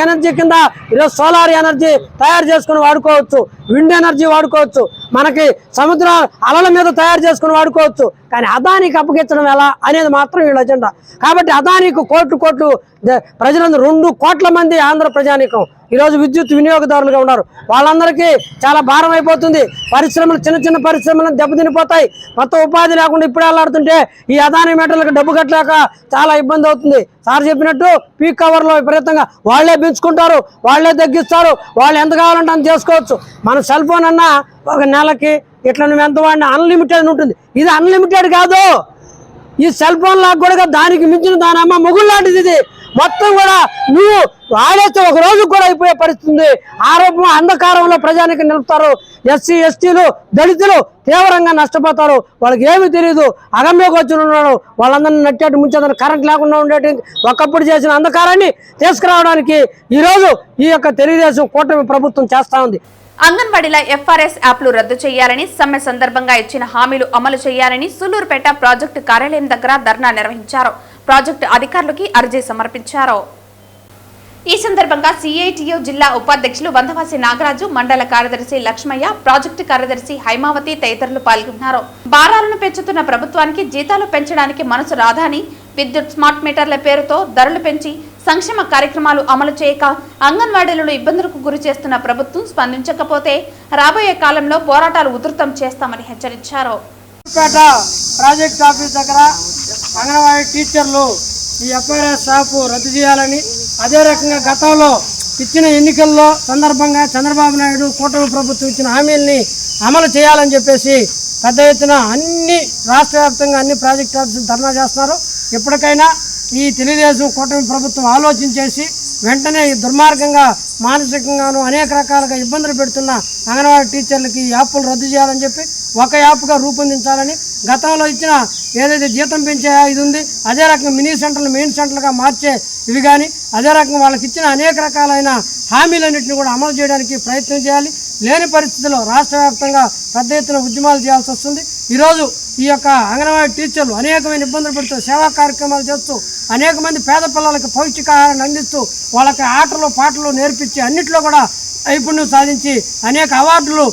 ఎనర్జీ కింద ఈరోజు సోలార్ ఎనర్జీ తయారు చేసుకుని వాడుకోవచ్చు, విండ్ ఎనర్జీ వాడుకోవచ్చు, మనకి సముద్ర అలల మీద తయారు చేసుకుని వాడుకోవచ్చు. కానీ అదానికి అప్పగించడం ఎలా అనేది మాత్రం వీళ్ళ అజెండా. కాబట్టి అదానికి కోట్లు ప్రజలందరూ 2 కోట్ల మంది ఆంధ్ర ప్రజానీకం ఈరోజు విద్యుత్ వినియోగదారులుగా ఉన్నారు. వాళ్ళందరికీ చాలా భారం అయిపోతుంది. పరిశ్రమలు చిన్న పరిశ్రమలు దెబ్బతినిపోతాయి. మొత్తం ఉపాధి లేకుండా ఇప్పుడే వెళ్ళాడుతుంటే ఈ అదాని మీటర్లకు డబ్బు కట్టలేక చాలా ఇబ్బంది అవుతుంది. సార్ చెప్పినట్టు పీక్ అవర్లో విపరీతంగా వాళ్ళే పెంచుకుంటారు, వాళ్ళే తగ్గిస్తారు, వాళ్ళు ఎంత కావాలంటే అంత చేసుకోవచ్చు. మన సెల్ ఫోన్ అన్నా ఒక నెలకి ఇట్లా నువ్వు ఎంత వాడినా అన్లిమిటెడ్ ఉంటుంది. ఇది అన్లిమిటెడ్ కాదు. ఈ సెల్ ఫోన్ లాగా కూడా దానికి మించిన దాని అమ్మ మొగుడు లాంటిది. ఇది మొత్తం కూడా నువ్వు వాడేస్తే ఒక రోజు కూడా అయిపోయే పరిస్థితి. ఆరోపణ అంధకారంలో ప్రజానికి నిలుపుతారు. ఎస్సీ ఎస్టీలు దళితులు తీవ్రంగా నష్టపోతారు. వాళ్ళకి ఏమీ తెలియదు. అగమ్యకు వచ్చి ఉన్నాడు. వాళ్ళందరినీ నట్టేట్టు ముంచేదాన్ని కరెంట్ లేకుండా ఉండేటి ఒకప్పుడు చేసిన అంధకారాన్ని తీసుకురావడానికి ఈరోజు ఈ యొక్క తెలుగుదేశం కూటమి ప్రభుత్వం చేస్తా ఉంది. అంగన్వాడీల ఎఫ్ఆర్ఎస్ యాప్లు రద్దు చేయాలని, సమ్మె సందర్భంగా ఇచ్చిన హామీలు అమలు చేయాలని సూళ్లూరుపేట ప్రాజెక్టు కార్యాలయం దగ్గర ధర్నా నిర్వహించారు. ప్రాజెక్టు అధికారులకి అర్జీ సమర్పించారు. ఈ సందర్భంగా సిఐటియు జిల్లా ఉపాధ్యక్షులు వందవాసి నాగరాజు, మండల కార్యదర్శి లక్ష్మయ్య, ప్రాజెక్టు కార్యదర్శి హైమావతి తదితరులు పాల్గొన్నారు. భారాలను పెంచుతున్న ప్రభుత్వానికి జీతాలు పెంచడానికి మనసు రాదని, విద్యుత్ స్మార్ట్ మీటర్ల పేరుతో ధరలు పెంచి సంక్షేమ కార్యక్రమాలు అమలు చేయక అంగన్వాడీలను ఇబ్బందులకు గురి చేస్తున్న ప్రభుత్వం స్పందించకపోతే రాబోయే కాలంలో పోరాటాలు ఉధృతం చేస్తామని హెచ్చరించారు. ప్రాజెక్ట్ ఆఫీస్ దగ్గర అంగన్వాడీ టీచర్లు ఈ ఎఫ్ఆర్ఎస్ యాప్ రద్దు చేయాలని, అదే రకంగా గతంలో ఇచ్చిన ఎన్నికల్లో సందర్భంగా చంద్రబాబు నాయుడు కూటమి ప్రభుత్వం ఇచ్చిన హామీల్ని అమలు చేయాలని చెప్పేసి పెద్ద ఎత్తున అన్ని రాష్ట్ర వ్యాప్తంగా అన్ని ప్రాజెక్ట్ ఆఫీసులు ధర్నా చేస్తున్నారు. ఎప్పటికైనా ఈ తెలుగుదేశం కూటమి ప్రభుత్వం ఆలోచించేసి వెంటనే ఈ దుర్మార్గంగా మానసికంగాను అనేక రకాలుగా ఇబ్బందులు పెడుతున్న అంగన్వాడీ టీచర్లకి ఈ యాప్లు రద్దు చేయాలని చెప్పి ఒక యాప్గా రూపొందించాలని, గతంలో ఇచ్చిన ఏదైతే జీతం పెంచే ఇది ఉంది అదే రకంగా మినీ సెంటర్లు మెయిన్ సెంటర్లుగా మార్చే ఇవి కానీ, అదే రకంగా వాళ్ళకి ఇచ్చిన అనేక రకాలైన హామీలన్నింటినీ కూడా అమలు చేయడానికి ప్రయత్నం చేయాలి. లేని పరిస్థితుల్లో రాష్ట్ర వ్యాప్తంగా పెద్ద ఎత్తున ఉద్యమాలు చేయాల్సి వస్తుంది. ఈరోజు ఈ యొక్క అంగన్వాడీ టీచర్లు అనేకమైన ఇబ్బందులు పెడుతూ సేవా కార్యక్రమాలు చేస్తూ అనేక మంది పేద పిల్లలకి పౌష్టికాహారాన్ని అందిస్తూ వాళ్ళకి ఆటలు పాటలు నేర్పించి అన్నింటిలో కూడా నైపుణ్యం సాధించి అనేక అవార్డులు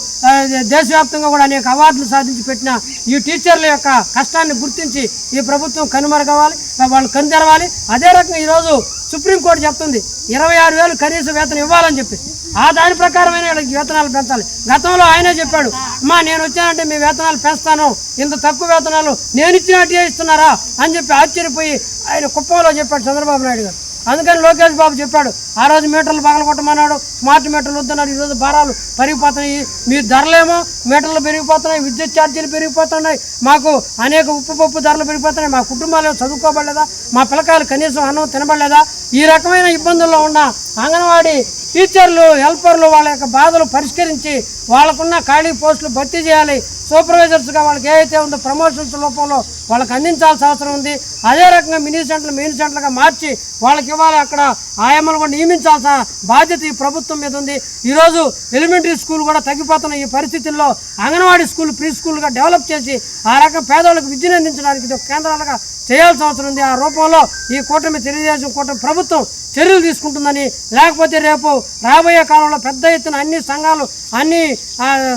దేశవ్యాప్తంగా కూడా అనేక అవార్డులు సాధించి పెట్టిన ఈ టీచర్ల యొక్క కష్టాన్ని గుర్తించి ఈ ప్రభుత్వం కనుమరుగవ్వాలి, వాళ్ళు కనుతెరవాలి. అదే రకంగా ఈరోజు సుప్రీంకోర్టు చెప్తుంది 26,000 కనీస వేతనం ఇవ్వాలని చెప్పి. ఆ దాని ప్రకారమైన వీళ్ళకి వేతనాలు పెంచాలి. గతంలో ఆయనే చెప్పాడు, అమ్మా నేను వచ్చానంటే మీ వేతనాలు పెంచుతాను, ఇంత తక్కువ వేతనాలు నేను ఇచ్చినట్టే ఇస్తున్నారా అని చెప్పి ఆశ్చర్యపోయి ఆయన కుప్పంలో చెప్పాడు చంద్రబాబు నాయుడు గారు. అందుకని లోకేష్ బాబు చెప్పాడు, ఆ రోజు మీటర్లు పగలగొట్టమన్నాడు, స్మార్ట్ మీటర్లు వద్దన్నాడు. ఈరోజు భారాలు పెరిగిపోతున్నాయి, మీ ధరలేమో మీటర్లు పెరిగిపోతున్నాయి, విద్యుత్ ఛార్జీలు పెరిగిపోతున్నాయి, మాకు అనేక ఉప్పు పప్పు ధరలు పెరిగిపోతున్నాయి, మా కుటుంబాలు చదువుకోబడలేదా, మా పిల్లకాయలు కనీసం అన్నం తినబడలేదా, ఈ రకమైన ఇబ్బందుల్లో ఉన్న అంగన్వాడీ టీచర్లు హెల్పర్లు వాళ్ళ యొక్క బాధలు పరిష్కరించి వాళ్ళకున్న ఖాళీ పోస్టులు భర్తీ చేయాలి. సూపర్వైజర్స్గా వాళ్ళకి ఏదైతే ఉందో ప్రమోషన్స్ రూపంలో వాళ్ళకి అందించాల్సిన అవసరం ఉంది. అదే రకంగా మినీ సెంటర్లు మెయిన్ సెంటర్గా మార్చి వాళ్ళకి ఇవ్వాలి. అక్కడ ఆయమ్మలు కూడా నియమించాల్సిన బాధ్యత ఈ ప్రభుత్వం మీద ఉంది. ఈరోజు ఎలిమెంటరీ స్కూల్ కూడా తగ్గిపోతున్న ఈ పరిస్థితుల్లో అంగన్వాడీ స్కూల్ ప్రీ స్కూల్గా డెవలప్ చేసి ఆ రకం పేదవాళ్ళకి విద్యను అందించడానికి ఇది ఒక కేంద్రాలుగా చేయాల్సిన అవసరం ఉంది. ఆ రూపంలో ఈ కూటమి తెలుగుదేశం కూటమి ప్రభుత్వం చర్యలు తీసుకుంటుందని, లేకపోతే రేపు రాబోయే కాలంలో పెద్ద ఎత్తున అన్ని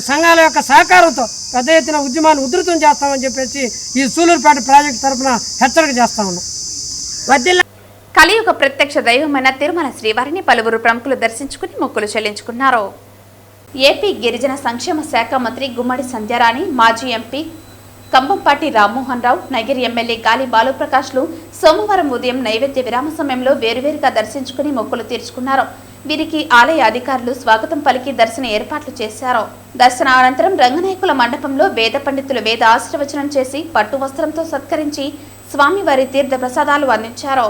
సంఘాల యొక్క సహకారంతో పెద్ద ఎత్తున ఉద్యమాన్ని ఉధృతం చేస్తామని చెప్పేసి ఈ సూళ్లూరుపేట ప్రాజెక్టు తరఫున హెచ్చరిక చేస్తా ఉన్నాం. కలియుగ ప్రత్యక్ష దైవమైన తిరుమల శ్రీవారిని పలువురు ప్రముఖులు దర్శించుకుని మొక్కులు చెల్లించుకున్నారు. ఏపీ గిరిజన సంక్షేమ శాఖ మంత్రి గుమ్మడి సంధ్యారాణి, మాజీ ఎంపీ కంబంపాటి రామ్మోహన్ రావు, నగిరి ఎమ్మెల్యే గాలి బాలుప్రకాష్లు సోమవారం ఉదయం నైవేద్య విరామ సమయంలో వేరువేరుగా దర్శించుకుని మొక్కులు తీర్చుకున్నారు. వీరికి ఆలయ అధికారులు స్వాగతం పలికి దర్శన ఏర్పాట్లు చేశారు. దర్శన అనంతరం రంగనాయకుల మండపంలో వేద పండితులు వేద ఆశీర్వచనం చేసి పట్టు వస్త్రంతో సత్కరించి స్వామివారి తీర్థ ప్రసాదాలు అందించారు.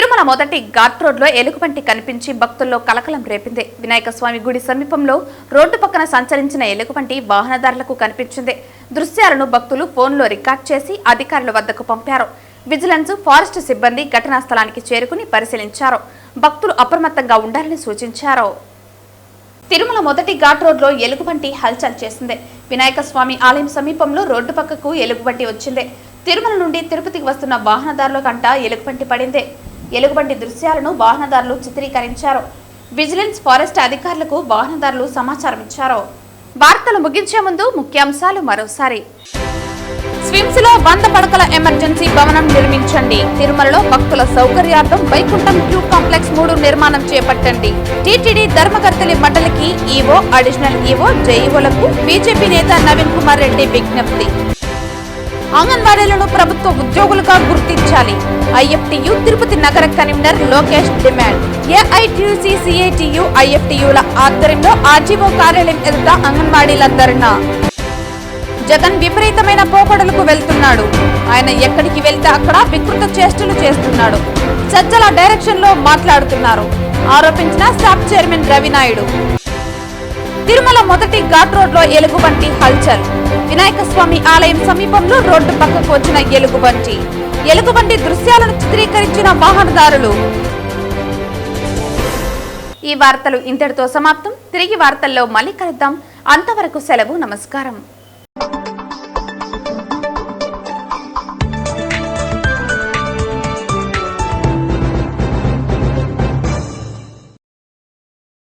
తిరుమల మొదటి ఘాట్ రోడ్లో ఎలుగుబంటి కనిపించి భక్తుల్లో కలకలం రేపింది. వినాయక స్వామి గుడి సమీపంలో రోడ్డు పక్కన సంచరించిన ఎలుగుబంటి వాహనదారులకు కనిపించింది. దృశ్యాలను భక్తులు ఫోన్లో రికార్డ్ చేసి అధికారుల వద్దకు పంపారు. విజిలెన్స్, ఫారెస్ట్ సిబ్బంది ఘటనా స్థలానికి చేరుకుని పరిశీలించారు. భక్తులు అప్రమత్తంగా ఉండాలని సూచించారు. తిరుమల మొదటి ఘాట్ రోడ్లో ఎలుగుబంటి హల్చల్ చేసింది. వినాయక స్వామి ఆలయం సమీపంలో రోడ్డు పక్కకు ఎలుగుబంటి వచ్చింది. తిరుమల నుండి తిరుపతికి వస్తున్న వాహనదారుల కంట ఎలుగుబంటి పడింది. ఎలుగుబంటి దృశ్యాలను వాహనదారులు చిత్రీకరించారు. విజిలెన్స్, ఫారెస్ట్ అధికారులకు వాహనదారులు సమాచారం ఇచ్చారు. వార్తలు ముగించే ముందు ముఖ్యాంశాలు మరోసారి. స్విమ్స్ లో 100 పడకల ఎమర్జెన్సీ భవనం నిర్మించండి. తిరుమలలో భక్తుల సౌకర్యార్థం వైకుంఠం క్యూ కాంప్లెక్స్ 3 నిర్మాణం చేపట్టండి. టీటీడీ ధర్మకర్తలి మండలికి ఈవో, అడిషనల్ ఈవో, జేఈఓలకు బీజేపీ నేత నవీన్ కుమార్ రెడ్డి విజ్ఞప్తి. అంగన్వాడీలను ప్రభుత్వ ఉద్యోగులుగా గుర్తించాలి. ఐఎఫ్టీయూ తిరుపతి నగర convener Lokesh demand. AITUC, CITU, ఐఎఫ్టీయూల ఆధ్వర్యంలో ఆర్జీఓ కార్యాలయం ఎదుట అంగన్వాడీల ధర్నా. జగన్ విపరీతమైన పోకడలకు వెళ్తున్నాడు. ఆయన ఎక్కడికి వెళ్తే అక్కడ వికృత చేష్టలు చేస్తున్నాడు. సజ్జల డైరెక్షన్ లో మాట్లాడుతున్నారు ఆరోపించిన సాప్ చైర్మన్ రవినాయుడు. తిరుమల మొదటి ఘాట్ రోడ్లో ఎలుగుబంటి హల్చల్. వినాయక స్వామి ఆలయం సమీపంలో రోడ్డు పక్కకు వచ్చిన ఎలుగుబంటి దృశ్యాలను చిత్రీకరించిన వాహనదారులు. ఈ వార్తలు ఇంతటితో సమాప్తం. తిరిగి వార్తల్లో మళ్ళీ కలుద్దాం. అంతవరకు సెలవు. నమస్కారం.